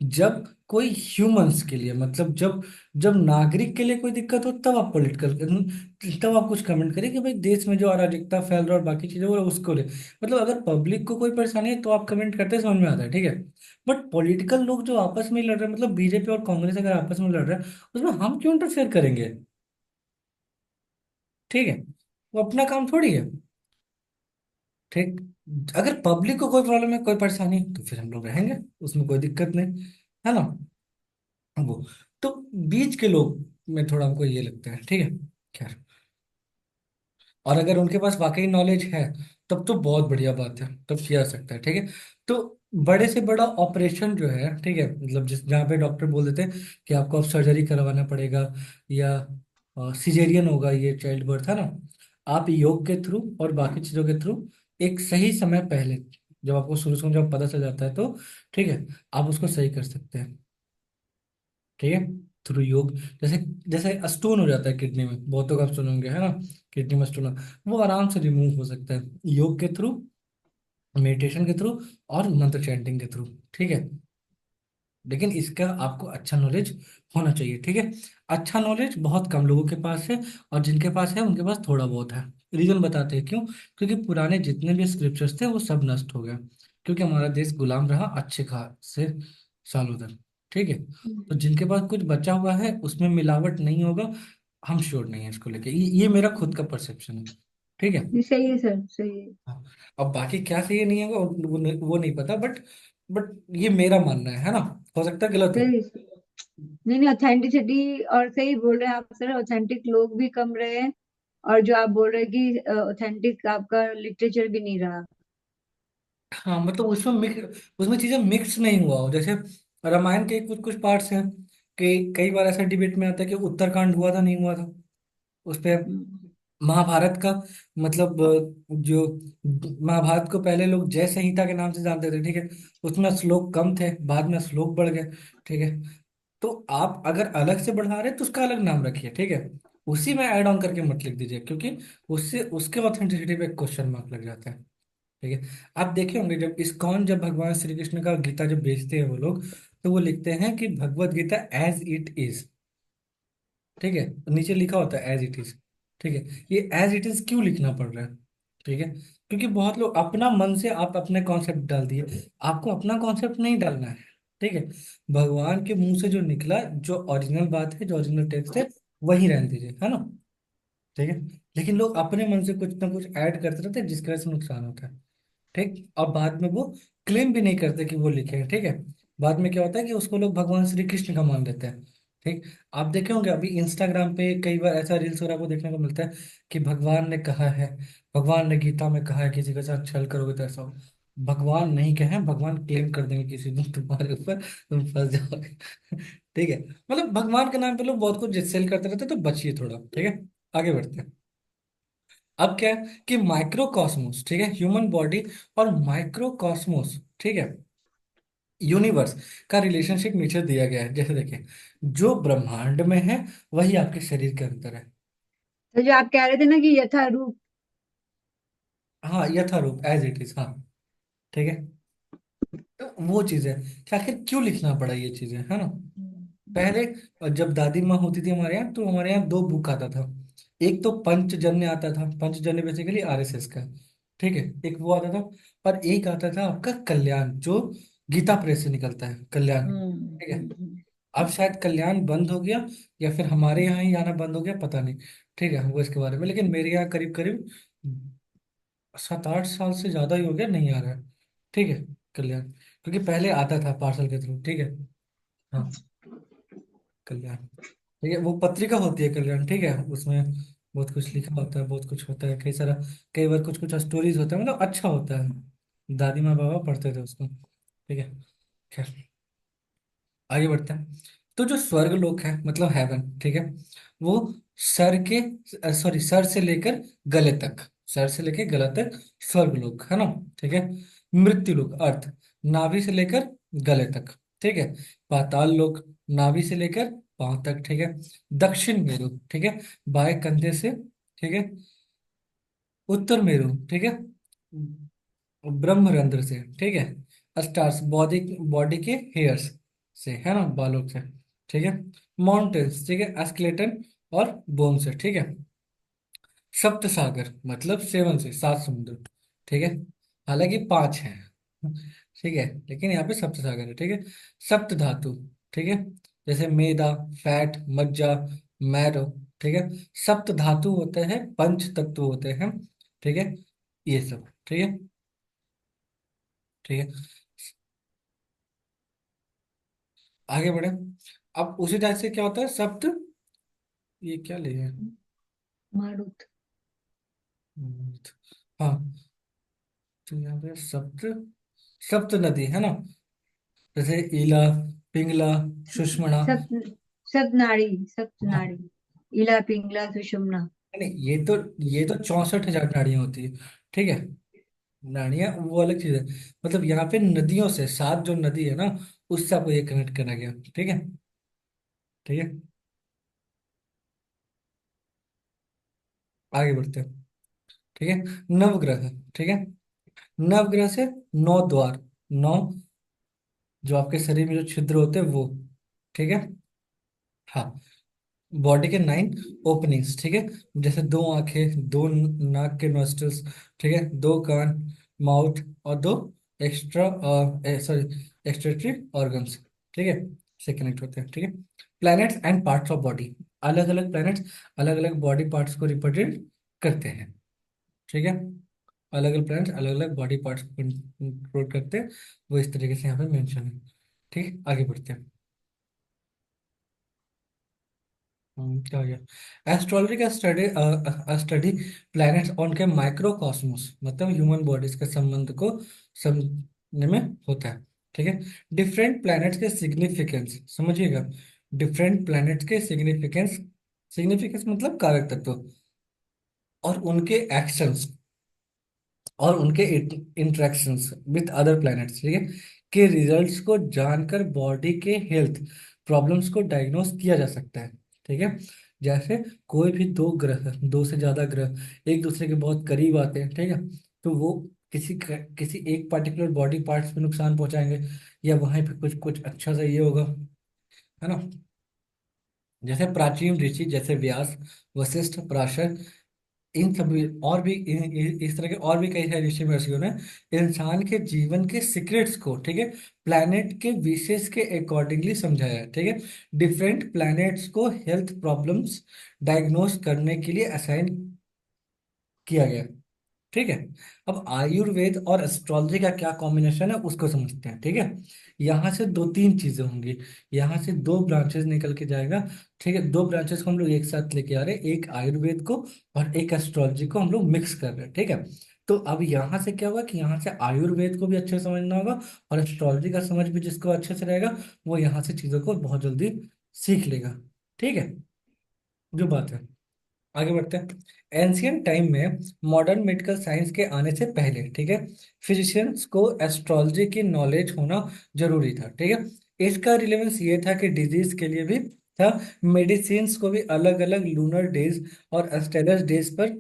जब कोई ह्यूमंस के लिए, मतलब जब जब नागरिक के लिए कोई दिक्कत हो, तब आप पॉलिटिकल, तब आप कुछ कमेंट करें कि भाई देश में जो अराजकता फैल रहा है और बाकी चीजें, वो उसको ले, मतलब अगर पब्लिक को कोई परेशानी है तो आप कमेंट करते हैं, समझ में आता है। ठीक है, बट पॉलिटिकल लोग जो आपस में लड़ रहे हैं, मतलब बीजेपी और कांग्रेस अगर आपस में लड़ रहे हैं, उसमें हम क्यों इंटरफेयर करेंगे? ठीक है, वो अपना काम थोड़ी है। ठीक, अगर पब्लिक को कोई प्रॉब्लम है, कोई परेशानी है, तो फिर हम लोग रहेंगे, उसमें कोई दिक्कत नहीं, है ना। वो तो बीच के लोग में थोड़ा हमको ये लगता है। ठीक है, खैर, और अगर उनके पास वाकई नॉलेज है, तब तो बहुत बढ़िया बात है, तब किया जा सकता है। ठीक है, तो बड़े से बड़ा ऑपरेशन जो है, ठीक है, मतलब जिस जहाँ पे डॉक्टर बोल देते हैं कि आपको अब सर्जरी करवाना पड़ेगा, या सिजेरियन होगा ये चाइल्ड बर्थ, है ना, आप योग के थ्रू और बाकी चीजों के थ्रू एक सही समय पहले, जब आपको शुरू शुरू जब पता चल जाता है तो, ठीक है, आप उसको सही कर सकते हैं। ठीक है, थ्रू योग। जैसे जैसे स्टोन हो जाता है किडनी में, बहुतों का आप सुनेंगे, है ना, किडनी में स्टोन, वो आराम से रिमूव हो सकता है योग के थ्रू, मेडिटेशन के थ्रू, और मंत्र चैंटिंग के थ्रू। ठीक है, लेकिन इसका आपको अच्छा नॉलेज होना चाहिए। ठीक है, अच्छा नॉलेज बहुत कम लोगों के पास है, और जिनके पास है उनके पास थोड़ा बहुत है। रीजन बताते हैं क्यों। क्योंकि पुराने जितने भी स्क्रिप्चर्स थे वो सब नष्ट हो गए, क्योंकि हमारा देश गुलाम रहा अच्छे खासे सालों तक। ठीक है, तो जिनके पास कुछ बचा हुआ है उसमें मिलावट नहीं होगा, हम श्योर नहीं है इसको लेके, ये मेरा खुद का परसेप्शन है। ठीक है,
ये सही है सर, सही है।
हाँ। अब बाकी क्या सही है नहीं होगा वो नहीं पता, बट ये मेरा मानना है ना, हो सकता है गलत हो।
सही है। नहीं नहीं, ऑथेंटिसिटी, और सही बोल रहे हैं आप सर, ऑथेंटिक लोग भी कम रहे हैं। और जो आप बोल रहे हैं कि ऑथेंटिक आपका लिटरेचर भी नहीं रहा।
हाँ, मतलब उसमें चीजें मिक्स नहीं हुआ हो, जैसे रामायण के कुछ कुछ पार्ट्स हैं कि कई बार ऐसा डिबेट में आता है कि उत्तरकांड हुआ था नहीं हुआ था, उस पे।
हम्म।
महाभारत का मतलब जो महाभारत को पहले लोग जय संहिता के नाम से जानते थे। ठीक है, उसमें श्लोक कम थे, बाद में श्लोक बढ़ गए। ठीक है, तो आप अगर अलग से बढ़ा रहे हैं तो उसका अलग नाम रखिए। ठीक है, उसी में ऐड ऑन करके मत लिख दीजिए, क्योंकि उससे उसके ऑथेंटिसिटी पे क्वेश्चन मार्क लग जाता है। ठीक है, आप देखे होंगे जब इस्कॉन, जब भगवान श्री कृष्ण का गीता जब बेचते हैं वो लोग, तो वो लिखते हैं कि Bhagavad Gita as it is. ठीक है, नीचे लिखा होता है एज इट इज। ठीक है, ये एज इट इज क्यों लिखना पड़ रहा है? ठीक है, क्योंकि बहुत लोग अपना मन से आप अपने कॉन्सेप्ट डाल दिए, आपको अपना कॉन्सेप्ट नहीं डालना है। ठीक है, भगवान के मुंह से जो निकला, जो ओरिजिनल बात है, जो ओरिजिनल टेक्स्ट है, वही रहने दीजिए, है ना। ठीक है, लेकिन लोग अपने मन से कुछ ना कुछ ऐड करते रहते हैं, जिसकी वजह से नुकसान होता है। ठीक, और बाद में वो क्लेम भी नहीं करते कि वो लिखे हैं। ठीक है, बाद में क्या होता है कि उसको लोग भगवान श्री कृष्ण का मान लेते हैं। ठीक, आप देखे होंगे अभी इंस्टाग्राम पे कई बार ऐसा रील्स वगैरह को देखने को मिलता है कि भगवान ने कहा है, भगवान ने गीता में कहा है किसी के साथ छल करोगे तो ऐसा हो। भगवान नहीं कहे, भगवान क्लेम कर देंगे किसी दिन तुम्हारे ऊपर, तुम फंस जाओगे। ठीक है, मतलब भगवान के नाम पे लोग बहुत कुछ सेल करते रहते हैं, तो बचिए थोड़ा। ठीक है, आगे बढ़ते हैं। अब क्या है कि माइक्रोकॉस्मोस, ठीक है, ह्यूमन बॉडी और माइक्रोकॉस्मोस, ठीक है, यूनिवर्स का रिलेशनशिप नीचे दिया गया है। जैसे देखिए, जो ब्रह्मांड में है वही आपके शरीर के अंदर है।
तो जो आप कह रहे थे ना कि यथारूप।
हाँ, यथारूप, एज इट इज, हाँ। ठीक है, तो वो चीज है कि आखिर क्यों लिखना पड़ा ये चीजें, है ना। पहले जब दादी माँ होती थी हमारे यहाँ, तो हमारे यहाँ दो बुक आता था। एक तो पंचजन्य आता था, पंचजन्य बेसिकली आरएसएस का। ठीक है, एक वो आता था। और एक आता था आपका कल्याण, जो गीता प्रेस से निकलता है, कल्याण। ठीक है, अब शायद कल्याण बंद हो गया, या फिर हमारे यहाँ ही आना बंद हो गया, पता नहीं। ठीक है, वो इसके बारे में, लेकिन मेरे यहाँ करीब करीब 7-8 साल से ज्यादा ही हो गया, नहीं आ रहा है। ठीक है, कल्याण, क्योंकि पहले आता था पार्सल के थ्रू। ठीक है, हाँ, कल्याण। ठीक है, वो पत्रिका होती है कल्याण। ठीक है, उसमें बहुत कुछ लिखा होता है, बहुत कुछ होता है, कई सारा, कई बार कुछ कुछ स्टोरीज होता है, मतलब अच्छा होता है। दादी माँ बाबा पढ़ते थे उसको। ठीक है, खैर, आगे बढ़ते हैं। तो जो स्वर्ग लोक है, मतलब हेवन, ठीक है, वो सर के, सॉरी, सर से लेकर गले तक, सर से लेकर गला तक स्वर्ग लोक, है ना। ठीक है, मृत्यु लोक, अर्थ, नाभि से लेकर गले तक। ठीक है, पाताल लोक, नाभि से लेकर पांव तक। ठीक है, दक्षिण मेरु, ठीक है, बाएं कंधे से। ठीक है, उत्तर मेरु, ठीक है, ब्रह्मरंध्र से। ठीक है, स्टार्स, बॉडी, बॉडी के हेयर्स से, है ना, बालों से। ठीक है, माउंटेन्स, ठीक है, स्केलेटन और बोन से। ठीक है, सप्त सागर, मतलब सेवन से, सात समुद्र। ठीक है, हालांकि पांच हैं। ठीक है, लेकिन यहाँ पे सप्त सागर है। ठीक है, सप्त धातु, ठीक है, जैसे मेदा, फैट, मज्जा, मैरो। ठीक है, सप्त धातु होते हैं, पंच तत्व होते हैं। ठीक है, ये सब। ठीक है, ठीक है, आगे बढ़े। अब उसी टाइप से क्या होता है, सप्त, ये क्या ले है,
मारुत।
हाँ, तो यहाँ पे सप्त, सप्त नदी, है ना, जैसे ईला, पिंगला, सुषमणा।
सप्त, सप्त नाड़ी, सप्त
हाँ,
नाड़ी। इला पिंगला सुषुम्ना।
नहीं, ये तो 64,000 नाड़ियां होती है। ठीक है, नाड़ियां वो अलग चीज है। मतलब यहाँ पे नदियों से, सात जो नदी है ना, उससे आपको ये कनेक्ट करा गया। ठीक है, ठीक है, आगे बढ़ते हैं। ठीक है, नवग्रह, ठीक है, नवग्रह से नौ द्वार, नौ, जो आपके शरीर में जो छिद्र होते हैं वो। ठीक है, हाँ, बॉडी के 9 ओपनिंग्स। ठीक है, जैसे दो आंखें, दो नाक के नोस्ट्रल्स। ठीक है, दो कान, माउथ, और दो एक्स्ट्रा, सॉरी, एक्सट्रेटरी ऑर्गन्स। ठीक है, से कनेक्ट होते हैं। ठीक है, planets and parts of body, अलग अलग प्लैनेट्स अलग अलग बॉडी पार्ट्स को रिप्रेजेंट करते हैं। ठीक है, अलग अलग प्लैनेट्स अलग अलग बॉडी पार्ट्स को कंट्रोल करते हैं, वो इस तरीके से यहाँ पे मेंशन है। ठीक है, आगे बढ़ते हैं। क्या हो गया, एस्ट्रोलॉजी का स्टडी, स्टडी प्लैनेट्स और उनके माइक्रोकॉस्मोस, मतलब ह्यूमन बॉडीज के संबंध को समझने में होता है। ठीक है, डिफरेंट प्लैनेट्स के सिग्निफिकेंस समझिएगा, डिफरेंट प्लैनेट्स के सिग्निफिकेंस, सिग्निफिकेंस मतलब कारक तत्व, और उनके एक्शंस, और उनके इंटरेक्शंस विथ अदर प्लैनेट्स, ठीक है, के रिजल्ट्स को जानकर बॉडी के हेल्थ प्रॉब्लम्स को डायग्नोस किया जा सकता है। ठीक है, जैसे कोई भी दो ग्रह, दो से ज्यादा ग्रह एक दूसरे के बहुत करीब आते हैं। ठीक है, तो वो किसी एक पर्टिकुलर बॉडी पार्ट्स में नुकसान पहुंचाएंगे, या वहीं पे कुछ कुछ अच्छा सा ये होगा, है ना। जैसे प्राचीन ऋषि, जैसे व्यास, वशिष्ठ, पराशर, इन सभी और भी इस तरह के और भी कई सारे ऋषि महर्षियों ने इंसान के जीवन के सीक्रेट्स को, ठीक है, प्लैनेट के विशेष के अकॉर्डिंगली समझाया है, ठीक है। डिफरेंट प्लैनेट्स को हेल्थ प्रॉब्लम्स डायग्नोस करने के लिए असाइन किया गया, ठीक है। अब आयुर्वेद और एस्ट्रोलॉजी का क्या कॉम्बिनेशन है उसको समझते हैं, ठीक है। यहाँ से दो तीन चीजें होंगी, यहाँ से दो ब्रांचेस निकल के जाएगा, ठीक है। दो ब्रांचेस को हम लोग एक साथ लेके आ रहे हैं, एक आयुर्वेद को और एक एस्ट्रोलॉजी को हम लोग मिक्स कर रहे हैं, ठीक है। तो अब यहाँ से क्या होगा कि यहाँ से आयुर्वेद को भी अच्छे से समझना होगा, और एस्ट्रोलॉजी का समझ भी जिसको अच्छे से रहेगा वो यहाँ से चीजों को बहुत जल्दी सीख लेगा, ठीक है। जो बात है, आगे बढ़ते हैं। एंशियंट टाइम में मॉडर्न मेडिकल साइंस के आने से पहले, ठीक है, फिजिशियंस को एस्ट्रोलॉजी की नॉलेज होना जरूरी था, ठीक है। इसका रिलेवेंस ये था कि डिजीज के लिए भी था, मेडिसिन को भी अलग अलग लूनर डेज और एस्टेलस डेज पर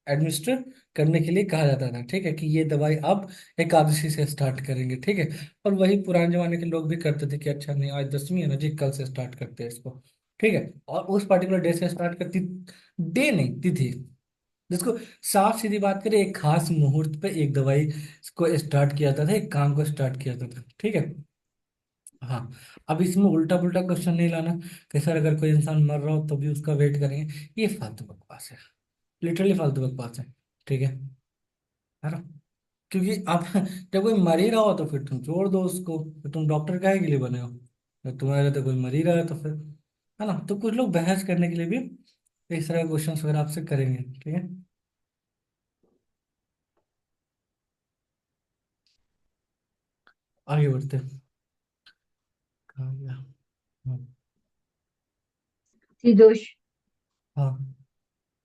एडमिनिस्टर करने के लिए कहा जाता था, ठीक है, कि ये दवाई आप एकादशी से स्टार्ट करेंगे, ठीक है। और वही पुराने जमाने के लोग भी करते थे कि अच्छा नहीं, आज दसवीं है ना जी, कल से स्टार्ट करते हैं इसको, ठीक है। और उस पर्टिकुलर डे से स्टार्ट करती, डे नहीं तिथि, जिसको साफ सीधी बात करें एक खास मुहूर्त पे एक दवाई को स्टार्ट किया जाता था, एक काम को स्टार्ट किया जाता था, ठीक है। हाँ, अब इसमें उल्टा पुल्टा क्वेश्चन नहीं लाना कि सर अगर कोई इंसान मर रहा हो तो भी उसका वेट करेंगे, ये फालतू बकवास है, लिटरली फालतू बकवास है, ठीक है ना। क्योंकि अब जब कोई मर ही रहा हो तो फिर तुम छोड़ दो उसको, फिर तुम डॉक्टर काहे के लिए बने हो, जब तुम्हारे तो कोई मर ही रहा है तो फिर, है ना। तो कुछ लोग बहस करने के लिए भी इस तरह के क्वेश्चन वगैरह आपसे करेंगे, ठीक है। आगे बढ़ते हैं। कहाँ गया? हाँ।
त्रिदोष।
हाँ,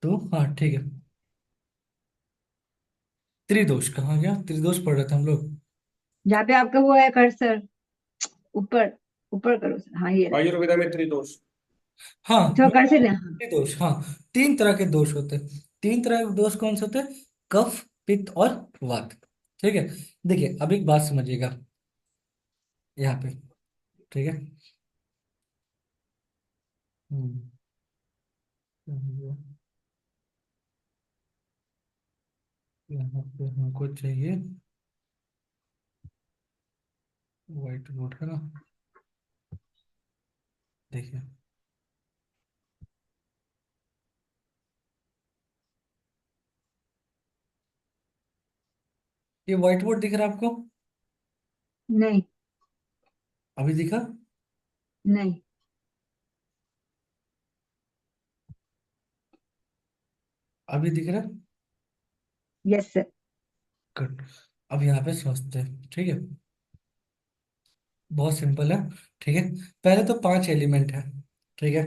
तो हाँ ठीक है। त्रिदोष कहाँ गया? त्रिदोष पढ़ रहे थे हम लोग।
जहाँ पे आपका वो है कर्सर, ऊपर, ऊपर करो सर, हाँ ये रहा।
आयुर्वेदा में त्रिदोष।
हाँ,
थोड़ा कर्सर ले, हाँ।
त्रिदोष, हाँ। तीन तरह के दोष होते हैं। तीन तरह के दोष कौन से होते हैं? कफ, पित्त और वात, ठीक है। देखिए अब एक बात समझिएगा यहाँ पे, ठीक है। हम्म, यहाँ पे हमको चाहिए व्हाइट बोर्ड, है ना। देखिए, ये व्हाइट बोर्ड दिख रहा है आपको?
नहीं।
अभी दिखा?
नहीं।
अभी दिख रहा है?
Yes sir.
गुड। अब यहाँ पे समझते हैं, ठीक है। बहुत सिंपल है, ठीक है। पहले तो पांच एलिमेंट है, ठीक है।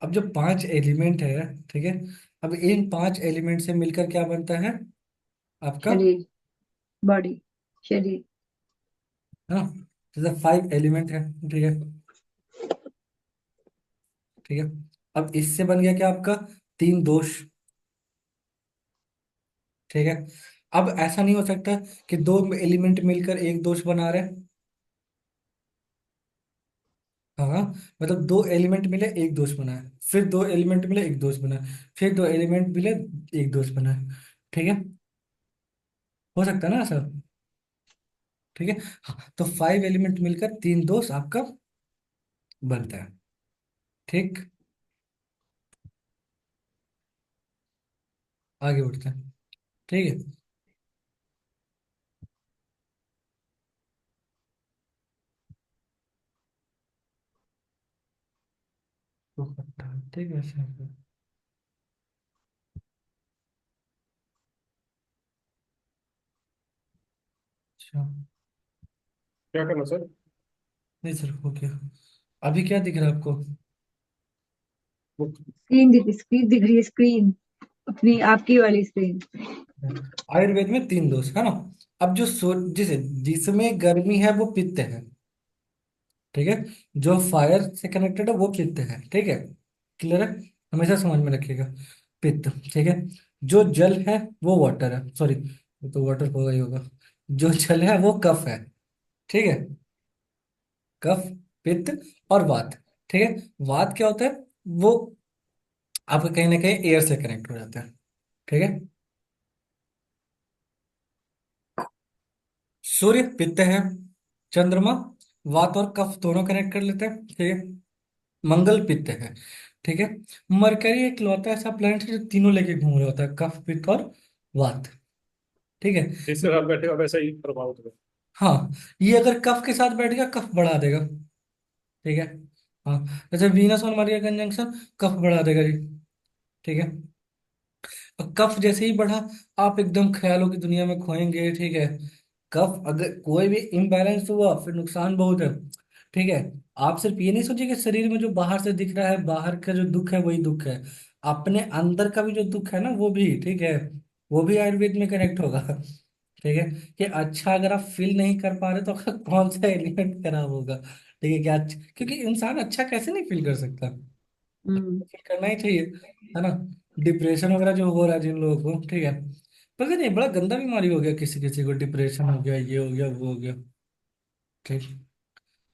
अब जो पांच एलिमेंट है, ठीक है, अब इन पांच एलिमेंट से मिलकर क्या बनता है आपका?
शरीर, बॉडी, शरीर।
हाँ, जैसे फाइव एलिमेंट है, ठीक है, ठीक है। अब इससे बन गया क्या आपका? तीन दोष, ठीक है। अब ऐसा नहीं हो सकता कि दो एलिमेंट मिलकर एक दोष बना रहे हैं। हाँ, मतलब दो एलिमेंट मिले एक दोष बना है, फिर दो एलिमेंट मिले एक दोष बना है, फिर दो एलिमेंट मिले एक दोष बना है, ठीक है। हो सकता है ना सर? ठीक है। हाँ, तो फाइव एलिमेंट मिलकर तीन दोष आपका बनता है, ठीक। आगे बढ़ते हैं, ठीक है। तो ठीक है सर। अच्छा,
क्या करना सर?
नहीं सर, हो गया। अभी क्या दिख रहा है आपको?
स्क्रीन दिख रही है, स्क्रीन, अपनी आपकी वाली स्क्रीन।
आयुर्वेद में तीन दोष है ना। अब जो जिसे जिसमें गर्मी है वो पित्त है, ठीक है। जो फायर से कनेक्टेड है वो पित्त है, ठीक है। क्लियर है? हमेशा समझ में रखिएगा, पित्त, ठीक है। जो जल है वो वाटर है, सॉरी वो तो वाटर होगा ही होगा। जो जल है वो कफ है, ठीक है। कफ, पित्त और वात, ठीक है। वात क्या होता है? वो आपका कहीं ना कहीं एयर से कनेक्ट हो जाता है, ठीक है। सूर्य पित्त है। चंद्रमा वात और कफ दोनों कनेक्ट कर लेते हैं, ठीक है। मंगल पित्त है, ठीक है। मरकरी एक लौता ऐसा प्लैनेट है जो तीनों लेके घूम रहा होता है, कफ पित्त और वात, ठीक है।
जिसके साथ बैठेगा वैसा ही प्रभाव होगा।
हाँ, ये अगर कफ के साथ बैठ गया कफ बढ़ा देगा, ठीक है। हाँ, जैसे वीनस और मरिया कंजंक्शन कफ बढ़ा देगा जी, ठीक है। और कफ जैसे ही बढ़ा, आप एकदम ख्यालों की दुनिया में खोएंगे, ठीक है। कफ अगर कोई भी इम्बैलेंस हुआ फिर नुकसान बहुत है, ठीक है। आप सिर्फ ये नहीं सोचिए कि शरीर में जो बाहर से दिख रहा है, बाहर का जो दुख है वही दुख है, अपने अंदर का भी जो दुख है ना वो भी, ठीक है, वो भी आयुर्वेद में कनेक्ट होगा, ठीक है। कि अच्छा अगर आप फील नहीं कर पा रहे तो आपका कौन सा एलिमेंट खराब होगा, ठीक है क्या। क्योंकि इंसान अच्छा कैसे नहीं फील कर सकता,
हम्म।
फील करना ही चाहिए, है ना। डिप्रेशन वगैरह जो हो रहा है जिन लोगों को, ठीक है, पता नहीं बड़ा गंदा बीमारी हो गया, किसी किसी को डिप्रेशन हो गया, ये हो गया वो हो गया, ठीक।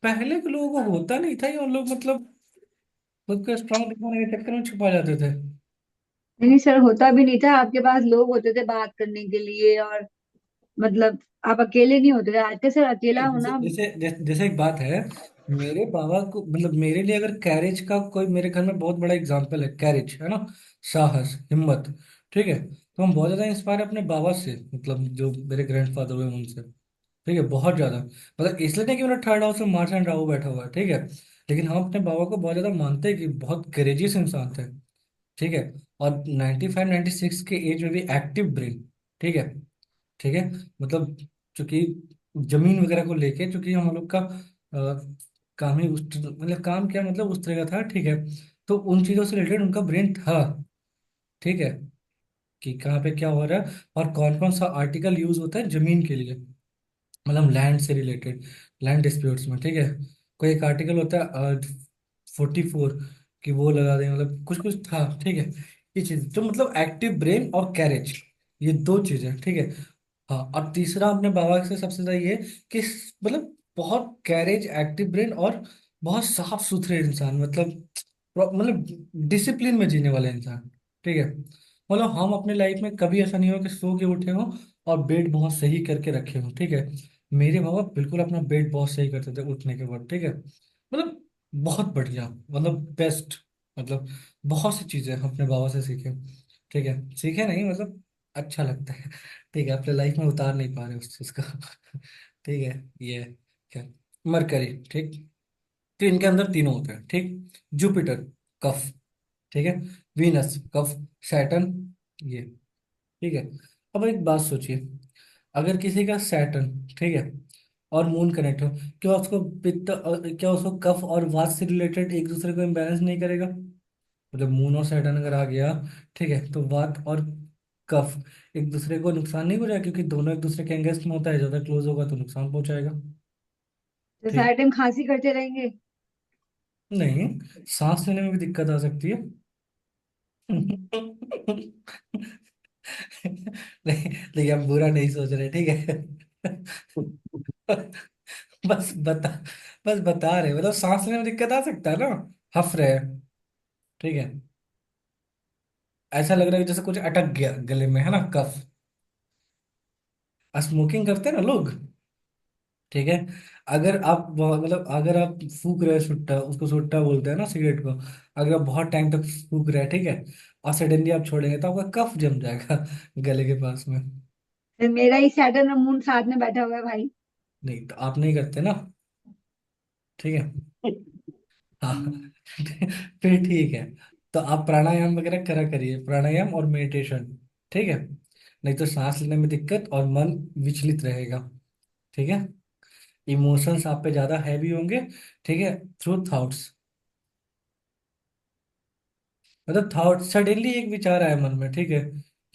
पहले के लोगों को होता नहीं था, ये उन लोग मतलब खुद को स्ट्रांग दिखाने के चक्कर में छुपा जाते थे।
नहीं नहीं सर, होता भी नहीं था, आपके पास लोग होते थे बात करने के लिए, और मतलब आप अकेले नहीं होते थे। आजकल सर अकेला
जैसे
होना।
जैसे जैसे जैसे एक बात है, मेरे बाबा को मतलब मेरे लिए अगर कैरेज का कोई मेरे घर में बहुत बड़ा एग्जाम्पल है, कैरेज है ना, साहस हिम्मत, ठीक है। तो हम बहुत ज्यादा इंस्पायर है अपने बाबा से, मतलब जो मेरे ग्रैंडफादर हुए उनसे, ठीक है, बहुत ज्यादा। मतलब इसलिए नहीं कि मेरा थर्ड हाउस में मार्स एंड राहु बैठा हुआ है, ठीक है, लेकिन हम अपने बाबा को बहुत ज्यादा मानते हैं कि बहुत करेजियस इंसान थे, ठीक है। और 95 96 के एज में भी एक्टिव ब्रेन, ठीक है, ठीक है। मतलब चूंकि जमीन वगैरह को लेके, चूंकि हम लोग का काम ही मतलब काम क्या मतलब उस तरह का था, ठीक है। तो उन चीजों से रिलेटेड उनका ब्रेन था, ठीक है, कि कहाँ पे क्या हो रहा है और कौन कौन सा आर्टिकल यूज होता है जमीन के लिए, मतलब लैंड से रिलेटेड, लैंड डिस्प्यूट्स में, ठीक है। कोई एक आर्टिकल होता है 44 कि वो लगा दें, मतलब कुछ कुछ था, ठीक है। ये चीज तो मतलब एक्टिव ब्रेन और कैरेज, ये दो चीजें, ठीक है। हाँ, और तीसरा अपने बाबा से सबसे ज्यादा ये कि मतलब बहुत कैरेज, एक्टिव ब्रेन और बहुत साफ सुथरे इंसान, मतलब डिसिप्लिन में जीने वाले इंसान, ठीक है। मतलब हम अपने लाइफ में कभी ऐसा नहीं हो कि सो के उठे हो और बेड बहुत सही करके रखे हो, ठीक है। मेरे बाबा बिल्कुल अपना बेड बहुत सही करते थे उठने के बाद, ठीक है। मतलब बहुत बढ़िया, मतलब बेस्ट, मतलब बहुत सी चीजें हम अपने बाबा से सीखे, ठीक है। सीखे नहीं मतलब अच्छा लगता है, ठीक है, अपने लाइफ में उतार नहीं पा रहे उस चीज को, ठीक है। ये क्या, मरकरी, ठीक, तो इनके अंदर तीनों होते हैं, ठीक। जुपिटर कफ, ठीक है। वीनस कफ, सैटर्न ये, ठीक है। अब एक बात सोचिए, अगर किसी का सैटर्न, ठीक है, और मून कनेक्ट हो, क्या उसको पित्त क्या उसको कफ और वात से रिलेटेड एक दूसरे को इम्बैलेंस नहीं करेगा। मतलब मून और सैटर्न अगर आ गया, ठीक है, तो वात और कफ एक दूसरे को नुकसान नहीं पहुंचाएगा, क्योंकि दोनों एक दूसरे के एंगेस्ट में होता है, ज्यादा क्लोज होगा तो नुकसान पहुंचाएगा,
तो
ठीक।
सारा टाइम खांसी करते रहेंगे।
नहीं, सांस लेने में भी दिक्कत आ सकती है। नहीं, लेकिन हम बुरा नहीं सोच रहे, ठीक है। बस बता बस बता रहे, मतलब सांस लेने में दिक्कत आ सकता है ना, हफ रहे हैं, ठीक है। ऐसा लग रहा है कि जैसे कुछ अटक गया गले में, है ना, कफ। स्मोकिंग करते हैं ना लोग, ठीक है। अगर आप मतलब अगर आप फूक रहे हैं सुट्टा, उसको सुट्टा बोलते हैं ना सिगरेट को, अगर आप बहुत टाइम तक फूक रहे हैं, ठीक है, और सडनली आप छोड़ेंगे तो आपका कफ जम जाएगा गले के पास में।
फिर मेरा ही सैटर्न और मून साथ में बैठा हुआ है भाई।
नहीं तो आप नहीं करते ना, ठीक है। हाँ, फिर ठीक है। तो आप प्राणायाम वगैरह करा करिए, प्राणायाम और मेडिटेशन, ठीक है। नहीं तो सांस लेने में दिक्कत और मन विचलित रहेगा, ठीक है। इमोशंस आप पे ज्यादा हैवी होंगे, ठीक है, थ्रू थॉट्स, मतलब थॉट सडनली एक विचार आया मन में, ठीक है,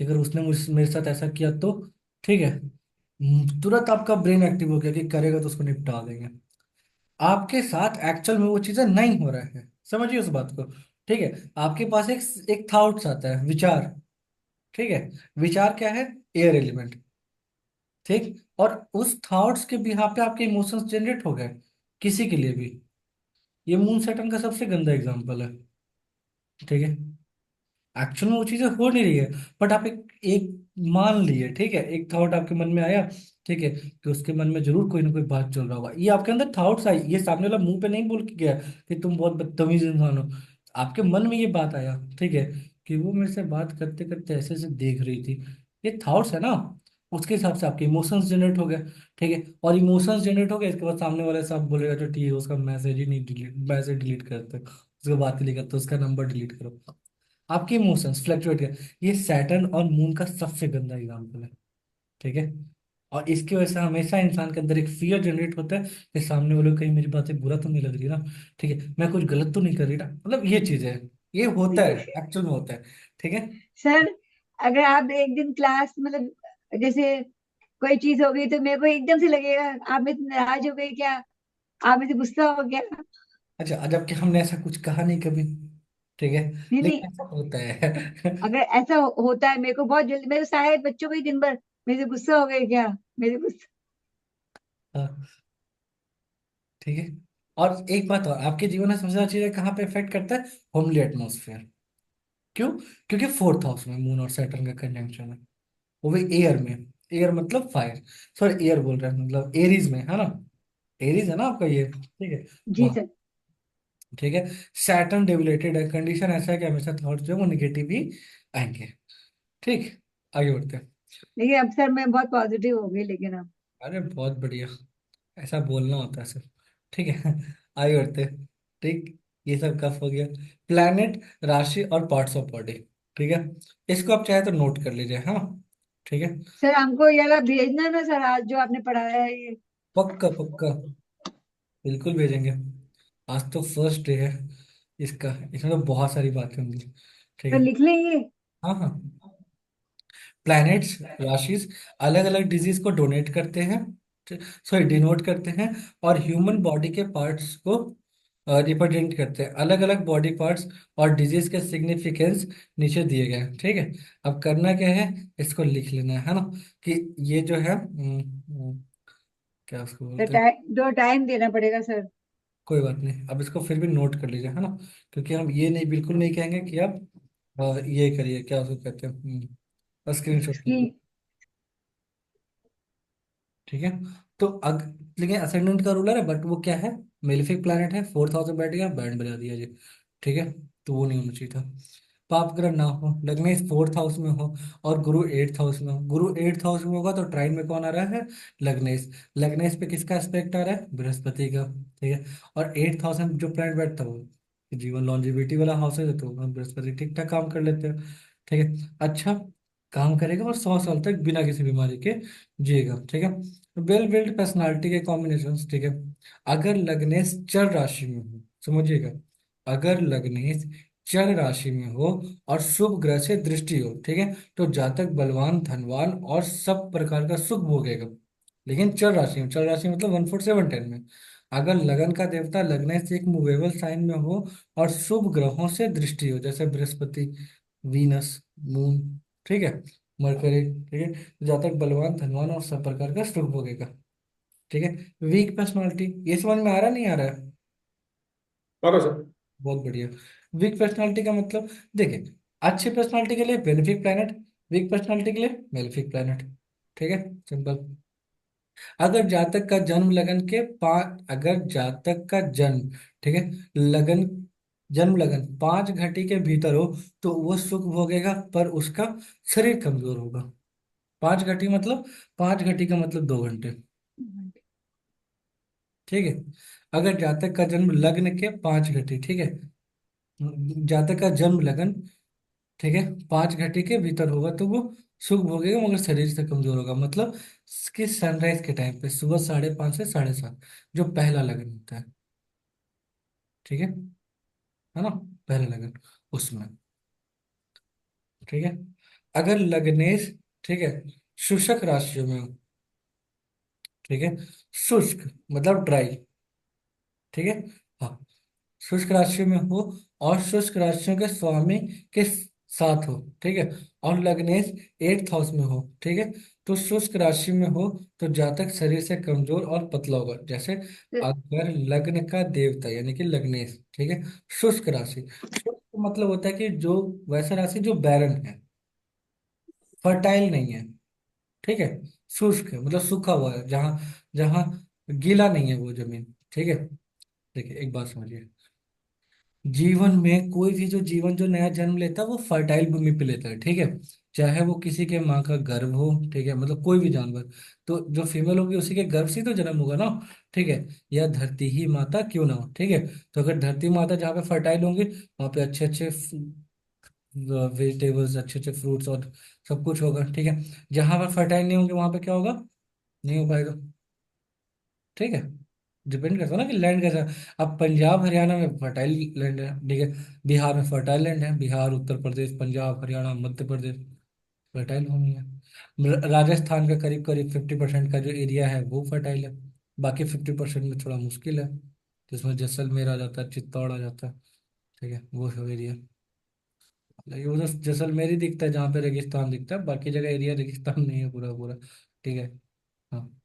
कि अगर उसने मुझ मेरे साथ ऐसा किया तो, ठीक है, तुरंत आपका ब्रेन एक्टिव हो गया कि करेगा तो उसको निपटा देंगे। आपके साथ एक्चुअल में वो चीजें नहीं हो रहा है, समझिए उस बात को, ठीक है। आपके पास एक एक थॉट्स आता है, विचार, ठीक है। विचार क्या है, एयर एलिमेंट, ठीक। और उस थॉट्स के बिहाफ पे आपके इमोशंस जनरेट हो गए, किसी के लिए भी। ये मून सैटर्न का सबसे गंदा एग्जांपल है, ठीक है। एक्चुअल में वो चीजें हो नहीं रही है, बट आप एक एक मान लिए, ठीक है, एक थॉट आपके मन में आया, ठीक है, कि उसके मन में जरूर कोई ना कोई बात चल रहा होगा, ये आपके अंदर थॉट्स आई, ये सामने वाला मुंह पे नहीं बोल के गया कि तुम बहुत बदतमीज इंसान हो, आपके मन में ये बात आया, ठीक है, कि वो मेरे से बात करते करते ऐसे ऐसे देख रही थी, ये थॉट्स है ना, उसके हिसाब से आपके इमोशंस जनरेट हो गए, ठीक है, और इमोशंस जनरेट हो गए, इसके बाद सामने वाले से आप बोलेगा तो ठीक है, उसका मैसेज ही नहीं डिलीट, मैसेज डिलीट करते, उसको बात ही नहीं करते, उसका नंबर डिलीट करो। आपके इमोशंस फ्लक्चुएट कर, ये सैटर्न और मून का सबसे गंदा एग्जाम्पल है, ठीक है, और इसकी वजह से हमेशा इंसान के अंदर एक फियर जनरेट होता है कि सामने वालों को कहीं मेरी बातें बुरा तो नहीं लग रही ना, ठीक है, मैं कुछ गलत तो नहीं कर रही ना, मतलब ये चीज है, ये होता है,
बिल्कुल
एक्चुअल में होता है, ठीक है।
सर। अगर आप एक दिन क्लास मतलब जैसे कोई चीज हो गई तो मेरे को एकदम से लगेगा आप मेरे से नाराज हो गए क्या, आप मेरे से गुस्सा हो गया।
अच्छा, जबकि हमने ऐसा कुछ कहा नहीं कभी, ठीक है,
नहीं नहीं,
लेकिन ऐसा होता है।
अगर ऐसा होता है मेरे को बहुत जल्दी, मेरे शायद बच्चों को ही दिन भर मेरे से गुस्सा हो गए क्या, मेरे गुस्सा।
हाँ, ठीक है, और एक बात और, आपके जीवन में सबसे ज्यादा चीजें कहाँ पे इफेक्ट करता है? Homely atmosphere. क्यों? क्योंकि फोर्थ हाउस में मून और सैटर्न का कंजंक्शन है, वो भी एयर में, एयर मतलब फायर, सॉरी एयर बोल रहे हैं, मतलब एरीज में है ना, एरीज है ना आपका ये, ठीक है,
जी
वहाँ,
सर।
ठीक है, सैटर्न डेबिलेटेड है, कंडीशन ऐसा है कि हमेशा थॉट जो है वो निगेटिव ही आएंगे, ठीक, आगे बढ़ते हैं।
लेकिन अब सर मैं बहुत पॉजिटिव हो गई, लेकिन अब
अरे बहुत बढ़िया, ऐसा बोलना होता है सर, ठीक है। आगे बढ़ते हैं, ठीक, ये सब कफ हो गया, प्लैनेट, राशि और पार्ट्स ऑफ बॉडी, ठीक है, इसको आप चाहे तो नोट कर लीजिए, हाँ, ठीक है,
सर हमको ये वाला भेजना ना सर, आज जो आपने पढ़ाया है ये।
पक्का पक्का, बिल्कुल भेजेंगे, आज तो फर्स्ट डे है इसका, इसमें तो बहुत सारी बातें होंगी, ठीक
सर
है,
लिख लेंगे।
हाँ हाँ, प्लैनेट्स, राशिस अलग अलग डिजीज को डोनेट करते हैं, सॉरी डिनोट करते हैं, और ह्यूमन बॉडी के पार्ट्स को रिप्रेजेंट करते हैं, अलग अलग बॉडी पार्ट्स और डिजीज के सिग्निफिकेंस नीचे दिए गए हैं, ठीक है। अब करना क्या है, इसको लिख लेना है ना, कि ये जो है क्या उसको
सर
बोलते हैं,
टाइम, दो टाइम देना पड़ेगा सर।
कोई बात नहीं, अब इसको फिर भी नोट कर लीजिए, है ना, क्योंकि हम ये नहीं, बिल्कुल नहीं कहेंगे कि आप ये करिए, क्या उसको कहते हैं, स्क्रीन शॉट,
इसकी
ठीक है। तो लेकिन असेंडेंट का रूलर है, बट वो क्या है, मेलिफिक प्लैनेट है, फोर्थ हाउस में बैठ गया, बैंड बजा दिया जी, ठीक है, तो वो नहीं होना चाहिए था। पाप ग्रह ना हो, लग्नेश फोर्थ हाउस में हो, और गुरु एट्थ हाउस में हो, गुरु एट्थ हाउस में होगा तो ट्राइन में कौन आ रहा है, लग्नेश, लग्नेश पे किसका एस्पेक्ट आ रहा है, बृहस्पति का, ठीक है, और एट्थ हाउस में जो प्लैनेट बैठता है वो जीवन लॉन्जिविटी वाला हाउस है, तो बृहस्पति ठीक ठाक काम कर लेते हैं, ठीक है, अच्छा काम करेगा और 100 साल तक बिना किसी बीमारी के जिएगा, ठीक है, वेल बिल्ड पर्सनालिटी के कॉम्बिनेशन, ठीक है, अगर लग्नेश चर राशि में हो, समझिएगा, अगर लग्नेश चर राशि में हो और शुभ ग्रह से दृष्टि हो, ठीक है, तो जातक बलवान, धनवान और सब प्रकार का सुख भोगेगा, लेकिन चर राशि में, चर राशि मतलब 1/4 7/10 में, अगर लगन का देवता लग्नेश एक मूवेबल साइन में हो और शुभ ग्रहों से दृष्टि हो, जैसे बृहस्पति, वीनस, मून, ठीक है, मरकरी, ठीक है, तो जातक बलवान, धनवान और सब प्रकार का सुख भोगेगा, ठीक है। वीक पर्सनालिटी, ये समझ में आ रहा नहीं आ रहा है?
और सर।
बहुत बढ़िया। वीक पर्सनालिटी का मतलब, देखिए, अच्छी पर्सनालिटी के लिए बेनिफिक प्लैनेट, वीक पर्सनालिटी के लिए मेलिफिक प्लैनेट, ठीक है, सिंपल। अगर जातक का जन्म लगन के पांच, अगर जातक का जन्म, ठीक है, लगन, जन्म लगन 5 घटी के भीतर हो, तो वो सुख भोगेगा, पर उसका शरीर कमजोर होगा। 5 घटी मतलब, 5 घटी का मतलब 2 घंटे, ठीक है, अगर जातक का जन्म लग्न के 5 घटी, ठीक है, जातक का जन्म लगन, ठीक है, 5 घटी के भीतर होगा तो वो सुख भोगेगा, मगर शरीर से कमजोर होगा, मतलब कि सनराइज के टाइम पे सुबह 5:30 से 7:30, जो पहला लगन होता है, ठीक है ना, पहला लगन, उसमें, ठीक है, अगर लग्नेश, ठीक है, शुष्क राशियों में हो, ठीक है, शुष्क मतलब ड्राई, ठीक है, हाँ, शुष्क राशि में हो और शुष्क राशियों के स्वामी के साथ हो, ठीक है, और लग्नेश एट्थ हाउस में हो, ठीक है, तो शुष्क राशि में हो तो जातक शरीर से कमजोर और पतला होगा, जैसे अगर लग्न का देवता यानी कि लग्नेश, ठीक है, शुष्क राशि, शुष्क मतलब होता है कि जो वैसा राशि जो बैरन है, फर्टाइल नहीं है, ठीक है, शुष्क है, मतलब सूखा हुआ है, जहाँ जहाँ गीला नहीं है वो जमीन, ठीक है। देखिए एक बात समझिए, जीवन में कोई भी जो जीवन जो नया जन्म लेता है वो फर्टाइल भूमि पे लेता है, ठीक है। चाहे वो किसी के माँ का गर्भ हो, ठीक है, मतलब कोई भी जानवर, तो जो फीमेल होगी उसी के गर्भ से ही तो जन्म होगा ना, ठीक है। या धरती ही माता क्यों ना हो, ठीक है। तो अगर धरती माता जहाँ पे फर्टाइल होंगी, वहाँ पे अच्छे अच्छे वेजिटेबल्स, अच्छे अच्छे फ्रूट्स और सब कुछ होगा, ठीक है। जहाँ पर फर्टाइल नहीं होंगे वहाँ पे क्या होगा, नहीं हो पाएगा, ठीक है। डिपेंड करता है ना कि लैंड कैसा है। अब पंजाब हरियाणा में फर्टाइल लैंड है, ठीक है। बिहार में फर्टाइल लैंड है, बिहार, उत्तर प्रदेश, पंजाब, हरियाणा, मध्य प्रदेश, फर्टाइल भूमि है। राजस्थान का करीब करीब 50% का जो एरिया है वो फर्टाइल है। बाकी 50% में थोड़ा मुश्किल है, जिसमें जैसलमेर आ जाता है, चित्तौड़ आ जाता है, ठीक है, वो सब एरिया। लेकिन उधर जैसलमेर ही दिखता है जहाँ पे रेगिस्तान दिखता है, बाकी जगह एरिया रेगिस्तान नहीं है पूरा पूरा, ठीक है। हाँ,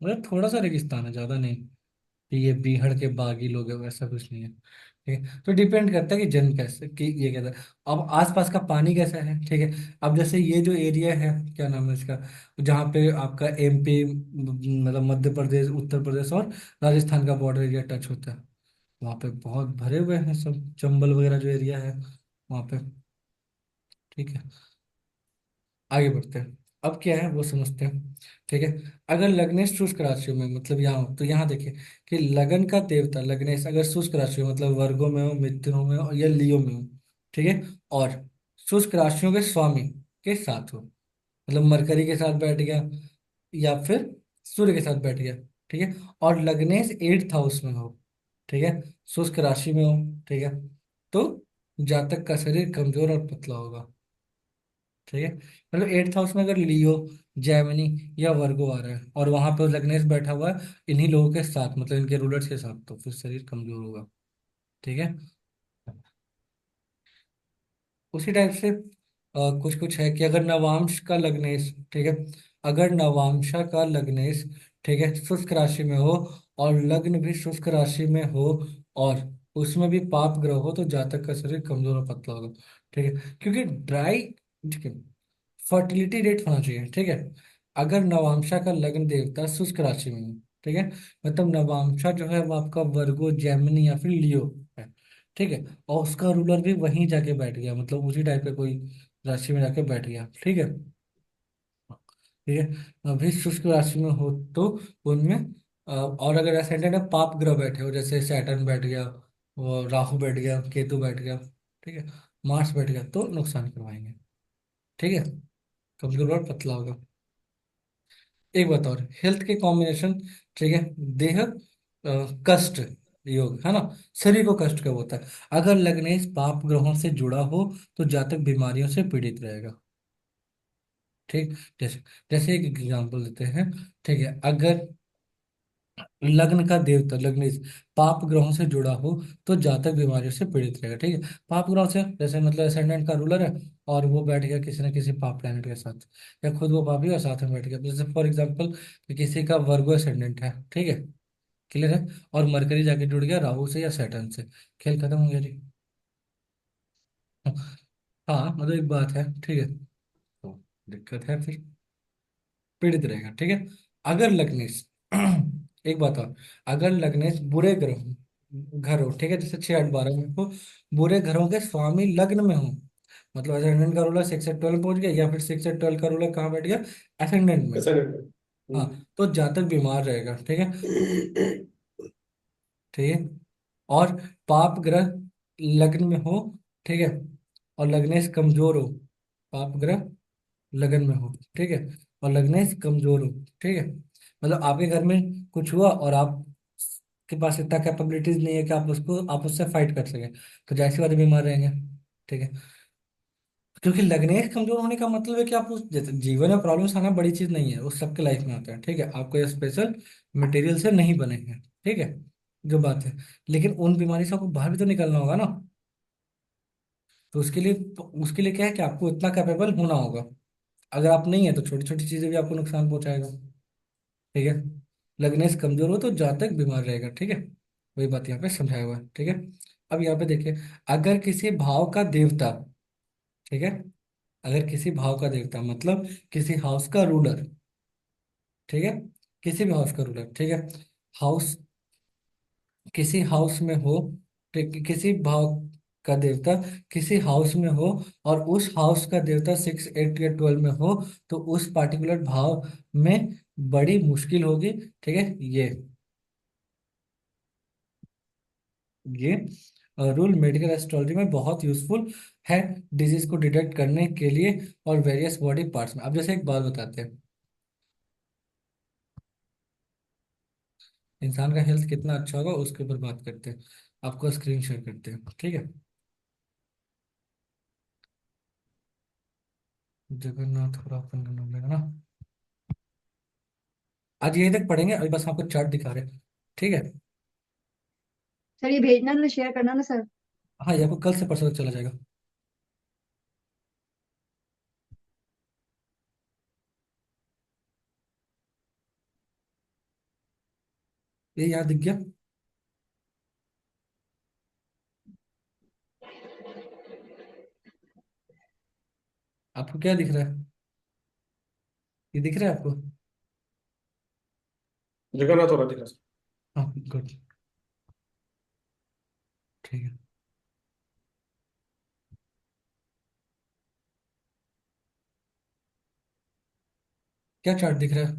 मतलब थोड़ा सा रेगिस्तान है, ज्यादा नहीं कि ये बीहड़ के बागी लोग हैं, वैसा कुछ नहीं है, ठीक है। तो डिपेंड करता है कि जन कैसे, कि ये कैसा है, अब आसपास का पानी कैसा है, ठीक है। अब जैसे ये जो एरिया है, क्या नाम है इसका, जहाँ पे आपका एमपी, मतलब मध्य प्रदेश, उत्तर प्रदेश और राजस्थान का बॉर्डर एरिया टच होता है, वहाँ पे बहुत भरे हुए हैं सब, चंबल वगैरह जो एरिया है वहाँ पे, ठीक है। आगे बढ़ते हैं, अब क्या है वो समझते हैं, ठीक है। अगर लग्नेश शुष्क राशियों में, मतलब यहाँ हो, तो यहाँ देखिए कि लगन का देवता लग्नेश अगर शुष्क राशियों मतलब वर्गों में हो, मिथुनों में हो या लियो में हो, ठीक है, और शुष्क राशियों के स्वामी के साथ हो, मतलब मरकरी के साथ बैठ गया या फिर सूर्य के साथ बैठ गया, ठीक है, और लग्नेश 8th हाउस में हो, ठीक है, शुष्क राशि में हो, ठीक है, तो जातक का शरीर कमजोर और पतला होगा, ठीक है। मतलब 8th हाउस में अगर लियो, जैमिनी या वर्गो आ रहा है और वहां पर लग्नेश बैठा हुआ है इन्हीं लोगों के साथ, मतलब इनके रूलर्स के साथ, तो फिर शरीर कमजोर होगा, ठीक है। उसी टाइप से कुछ कुछ है कि अगर नवांश का लग्नेश, ठीक है, अगर नवांशा का लग्नेश, ठीक है, शुष्क राशि में हो और लग्न भी शुष्क राशि में हो और उसमें भी पाप ग्रह हो, तो जातक का शरीर कमजोर और पतला होगा, ठीक है, क्योंकि ड्राई, ठीक है, फर्टिलिटी रेट होना चाहिए, ठीक है। अगर नवांशा का लग्न देवता शुष्क राशि में है, ठीक है, मतलब नवांशा जो है वो आपका वर्गो, जेमिनी या फिर लियो है, ठीक है, और उसका रूलर भी वहीं जाके बैठ गया, मतलब उसी टाइप का कोई राशि में जाके बैठ गया, ठीक है, ठीक है। अभी शुष्क राशि में हो तो उनमें और अगर असेंडेंट है, पाप ग्रह बैठे हो, जैसे सैटर्न बैठ गया, वो राहु बैठ गया, केतु बैठ गया, ठीक है, मार्स बैठ गया, तो नुकसान करवाएंगे, ठीक है, कमजोर और पतला होगा। एक बात और, हेल्थ के कॉम्बिनेशन, ठीक है, देह कष्ट योग है ना, शरीर को कष्ट कब होता है, अगर लग्नेश पाप ग्रहों से जुड़ा हो तो जातक बीमारियों से पीड़ित रहेगा, ठीक। जैसे जैसे एक एग्जांपल देते हैं, ठीक है, अगर लग्न का देवता लग्नेश पाप ग्रहों से जुड़ा हो तो जातक बीमारियों से पीड़ित रहेगा, ठीक है। पाप ग्रहों से जैसे मतलब असेंडेंट का रूलर है और वो बैठ गया किसी न किसी पाप प्लैनेट के साथ, या खुद वो पापी और साथ में बैठ गया, जैसे फॉर एग्जाम्पल किसी का वर्गो असेंडेंट है, ठीक है, क्लियर है, और मरकरी जाके जुड़ गया राहु से या सैटर्न से, खेल खत्म हो गया जी। हाँ, मतलब एक बात है, ठीक है, तो दिक्कत है फिर, पीड़ित रहेगा, ठीक है। अगर लग्नेश एक बात और, अगर लग्नेश बुरे ग्रह घर हो, ठीक है, जैसे 6 8 12 में हो, बुरे घरों के स्वामी लग्न में हो, मतलब असेंडेंट का रूलर 6 से 12 पहुंच गया या फिर 6 से 12 का रूलर कहाँ बैठ गया, असेंडेंट में,
ऐसा नहीं
हाँ, तो जातक बीमार रहेगा, ठीक है, ठीक है। और पाप ग्रह लग्न में हो, ठीक है, और लग्नेश कमजोर हो, पाप ग्रह लगन में हो, ठीक है, और लग्नेश कमजोर हो, ठीक है, मतलब आपके घर में कुछ हुआ और आप के पास इतना कैपेबिलिटीज नहीं है कि आप उससे फाइट कर सकें, तो जाहिर सी बात है बीमार रहेंगे, ठीक है। क्योंकि लग्नेश कमजोर होने का मतलब है कि आप उस जैसे जीवन में प्रॉब्लम्स आना बड़ी चीज नहीं है, उस सबके लाइफ में आता है, ठीक है, आपको ये स्पेशल मटेरियल से नहीं बने हैं, ठीक है, जो बात है। लेकिन उन बीमारी से आपको बाहर भी तो निकलना होगा ना, तो उसके लिए क्या है कि आपको इतना कैपेबल होना होगा, अगर आप नहीं है तो छोटी छोटी चीजें भी आपको नुकसान पहुंचाएगा, ठीक है। लग्नेश कमजोर हो तो जातक बीमार रहेगा, ठीक है, वही बात यहाँ पे समझाया हुआ है, ठीक है। अब यहाँ पे देखिए, अगर किसी भाव का देवता, ठीक है, अगर किसी भाव का देवता मतलब किसी हाउस का रूलर, ठीक है, किसी भी हाउस का रूलर, ठीक है, हाउस, किसी हाउस में हो, ठीक, किसी भाव का देवता किसी हाउस में हो, और उस हाउस का देवता 6 8 या 12 में हो, तो उस पार्टिकुलर भाव में बड़ी मुश्किल होगी, ठीक है। ये रूल मेडिकल एस्ट्रोलॉजी में बहुत यूजफुल है, डिजीज को डिटेक्ट करने के लिए और वेरियस बॉडी पार्ट्स में। अब जैसे एक बात बताते हैं, इंसान का हेल्थ कितना अच्छा होगा उसके ऊपर बात करते हैं, आपको स्क्रीन शेयर करते हैं, ठीक है। जगन्नाथ और अपन का नाम लेगा ना, आज यही तक पढ़ेंगे, अभी बस आपको चार्ट दिखा रहे हैं, ठीक है।
सर ये भेजना ना, शेयर करना ना सर।
हाँ, ये आपको कल से परसों तक चला जाएगा। ये यहाँ दिख गया, आपको क्या दिख रहा है, ये दिख रहा है आपको?
जगन्नाथ और राधिका।
हाँ, गुड, ठीक है। क्या चार्ट दिख रहा है,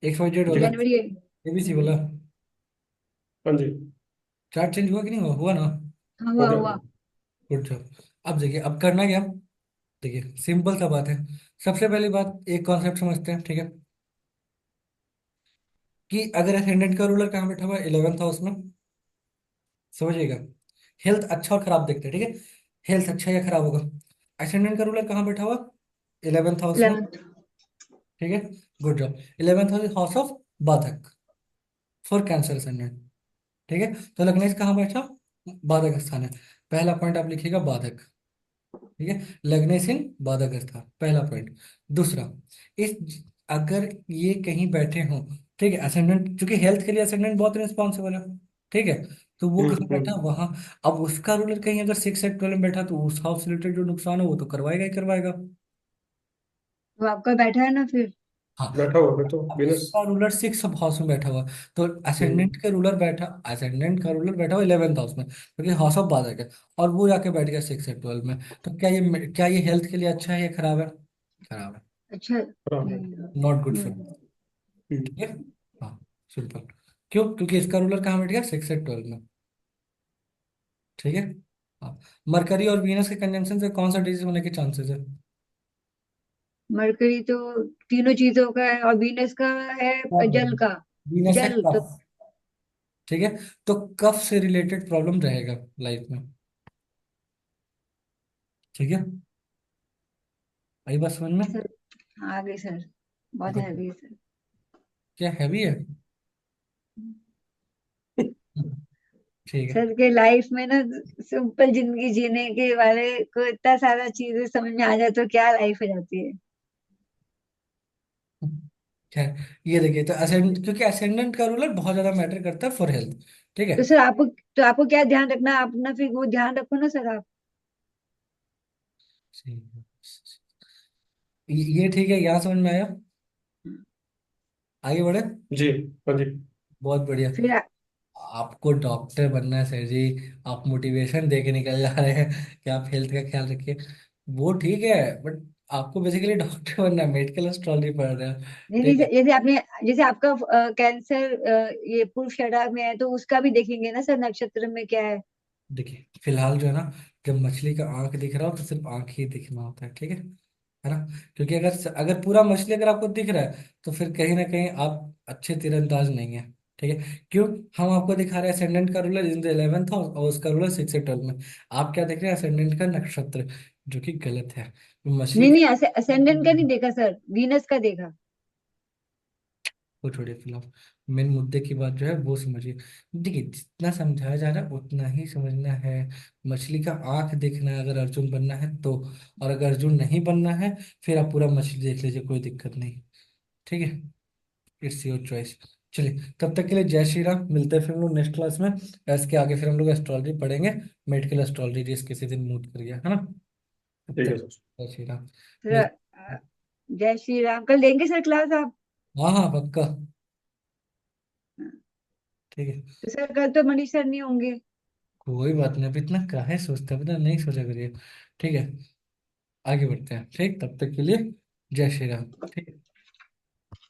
XYZ वाला,
जी।
जनवरी।
ABC वाला?
हाँ जी।
चार्ट चेंज हुआ कि नहीं हुआ, हुआ ना?
हाँ,
हो
हुआ
गया।
हुआ।
Good job. अब देखिए, अब करना क्या, देखिए सिंपल सा बात है। सबसे पहली बात, एक कॉन्सेप्ट समझते हैं, ठीक है, कि अगर असेंडेंट का रूलर कहाँ बैठा हुआ है, 11th हाउस में, समझिएगा। हेल्थ अच्छा और खराब देखते हैं, ठीक है, हेल्थ अच्छा या खराब होगा। असेंडेंट का रूलर कहाँ बैठा हुआ, 11th हाउस में,
11th।
ठीक है। Good job. 11th house, house of बाधक, फॉर कैंसर असेंडेंट, ठीक है। तो लग्नेश कहाँ बैठा, बाधक स्थान है, पहला पॉइंट आप लिखिएगा बाधक, ठीक है। लग्नेश इन बाधक था, पहला पॉइंट। दूसरा, इस, अगर ये कहीं बैठे हों, ठीक है, असेंडेंट, क्योंकि हेल्थ के लिए असेंडेंट बहुत रिस्पॉन्सिबल है, ठीक है, तो वो कहाँ बैठा,
हम्म।
वहां। अब उसका रूलर कहीं अगर 6 8 12 में बैठा, तो उस हाउस से रिलेटेड जो नुकसान है वो तो करवाएगा ही करवाएगा।
तो आपका बैठा है ना फिर।
हाँ,
बैठा हुआ है तो
अब
विनस।
इसका रूलर 6 हाउस में बैठा हुआ, तो असेंडेंट
हम्म।
का रूलर बैठा, असेंडेंट का रूलर बैठा हुआ 11th हाउस में, क्योंकि हाउस ऑफ बाधक है, और वो जाके बैठ गया 6 या 12 में। तो क्या ये हेल्थ के लिए अच्छा है या खराब है? खराब है,
अच्छा।
खराब है।
नॉट गुड फॉर,
हम्म।
ठीक है। हाँ, सिंपल। क्यों? क्योंकि इसका रूलर कहाँ बैठ गया, 6 या 12 में, ठीक है। हाँ, मरकरी और वीनस के कंजंक्शन से कौन सा डिजीज होने के चांसेस है?
मरकरी तो तीनों चीजों का है, और वीनस का है
बहुत
जल
बढ़िया,
का।
वीनस है
जल तो।
कफ, ठीक है। तो कफ से रिलेटेड प्रॉब्लम रहेगा लाइफ में, ठीक है। आई बात समझ में?
सर आ गई सर। बहुत
गुड।
हैवी है सर।
क्या हैवी है? ठीक है।
सर के लाइफ में ना सिंपल जिंदगी जीने के वाले को इतना सारा चीजें समझ में आ जाए तो क्या लाइफ हो जाती है।
खैर, ये देखिए, तो असेंड, क्योंकि असेंडेंट का रूलर बहुत ज्यादा मैटर करता है फॉर हेल्थ, ठीक है।
तो सर आपको, तो आपको क्या ध्यान रखना है, अपना फिर वो ध्यान रखो ना सर आप।
ठीक है। ये ठीक है, यहाँ समझ में आया, आगे बढ़े।
जी। हाँ जी।
बहुत बढ़िया।
फिर
आपको डॉक्टर बनना है सर जी, आप मोटिवेशन दे के निकल जा रहे हैं कि आप हेल्थ का ख्याल रखिए, वो ठीक है, बट आपको बेसिकली डॉक्टर बनना है, मेडिकल एस्ट्रोलॉजी पढ़ रहे हैं,
नहीं नहीं
ठीक
सर,
है।
जैसे आपने, जैसे आपका कैंसर ये पुरुषार्थ में है तो उसका भी देखेंगे ना सर, नक्षत्र में क्या है।
देखिए, फिलहाल जो है ना, जब मछली का आंख दिख रहा हो तो सिर्फ आंख ही दिखना होता है ना, क्योंकि अगर अगर पूरा मछली अगर आपको दिख रहा है, तो फिर कहीं ना कहीं आप अच्छे तीरंदाज नहीं है, ठीक है। क्यों? हम आपको दिखा रहे हैं असेंडेंट का ruler in the 11th house, और उसका रूलर 6 से 12 में। आप क्या देख रहे हैं, असेंडेंट का नक्षत्र, जो कि गलत है, मछली
नहीं
का।
नहीं, असेंडेंट का नहीं देखा सर, वीनस का देखा।
वो छोड़िए फिलहाल, मेन मुद्दे की बात जो है वो समझिए। देखिए, जितना समझाया जा रहा है उतना ही समझना है। मछली का आंख देखना है अगर अर्जुन बनना है तो, और अगर अर्जुन नहीं बनना है, फिर आप पूरा मछली देख लीजिए, कोई दिक्कत नहीं, ठीक है। It's your choice. चलिए, तब तक के लिए जय श्री राम। मिलते हैं फिर हम लोग नेक्स्ट क्लास में। इसके आगे फिर हम लोग एस्ट्रोलॉजी पढ़ेंगे। मेडिकल एस्ट्रोलॉजी जिस किसी दिन मूव करिए, है ना। तब
ठीक है
तक
सर।
जय श्री राम।
सर
मिल
जय श्री राम। कल लेंगे सर क्लास आप?
हाँ हाँ, पक्का। ठीक है।
तो सर कल तो मनीष सर नहीं होंगे।
कोई बात नहीं, अभी इतना काहे सोचते हैं, पता नहीं सोचा करिए। ठीक है, आगे बढ़ते हैं। ठीक, तब तक के लिए जय श्री राम। ठीक है।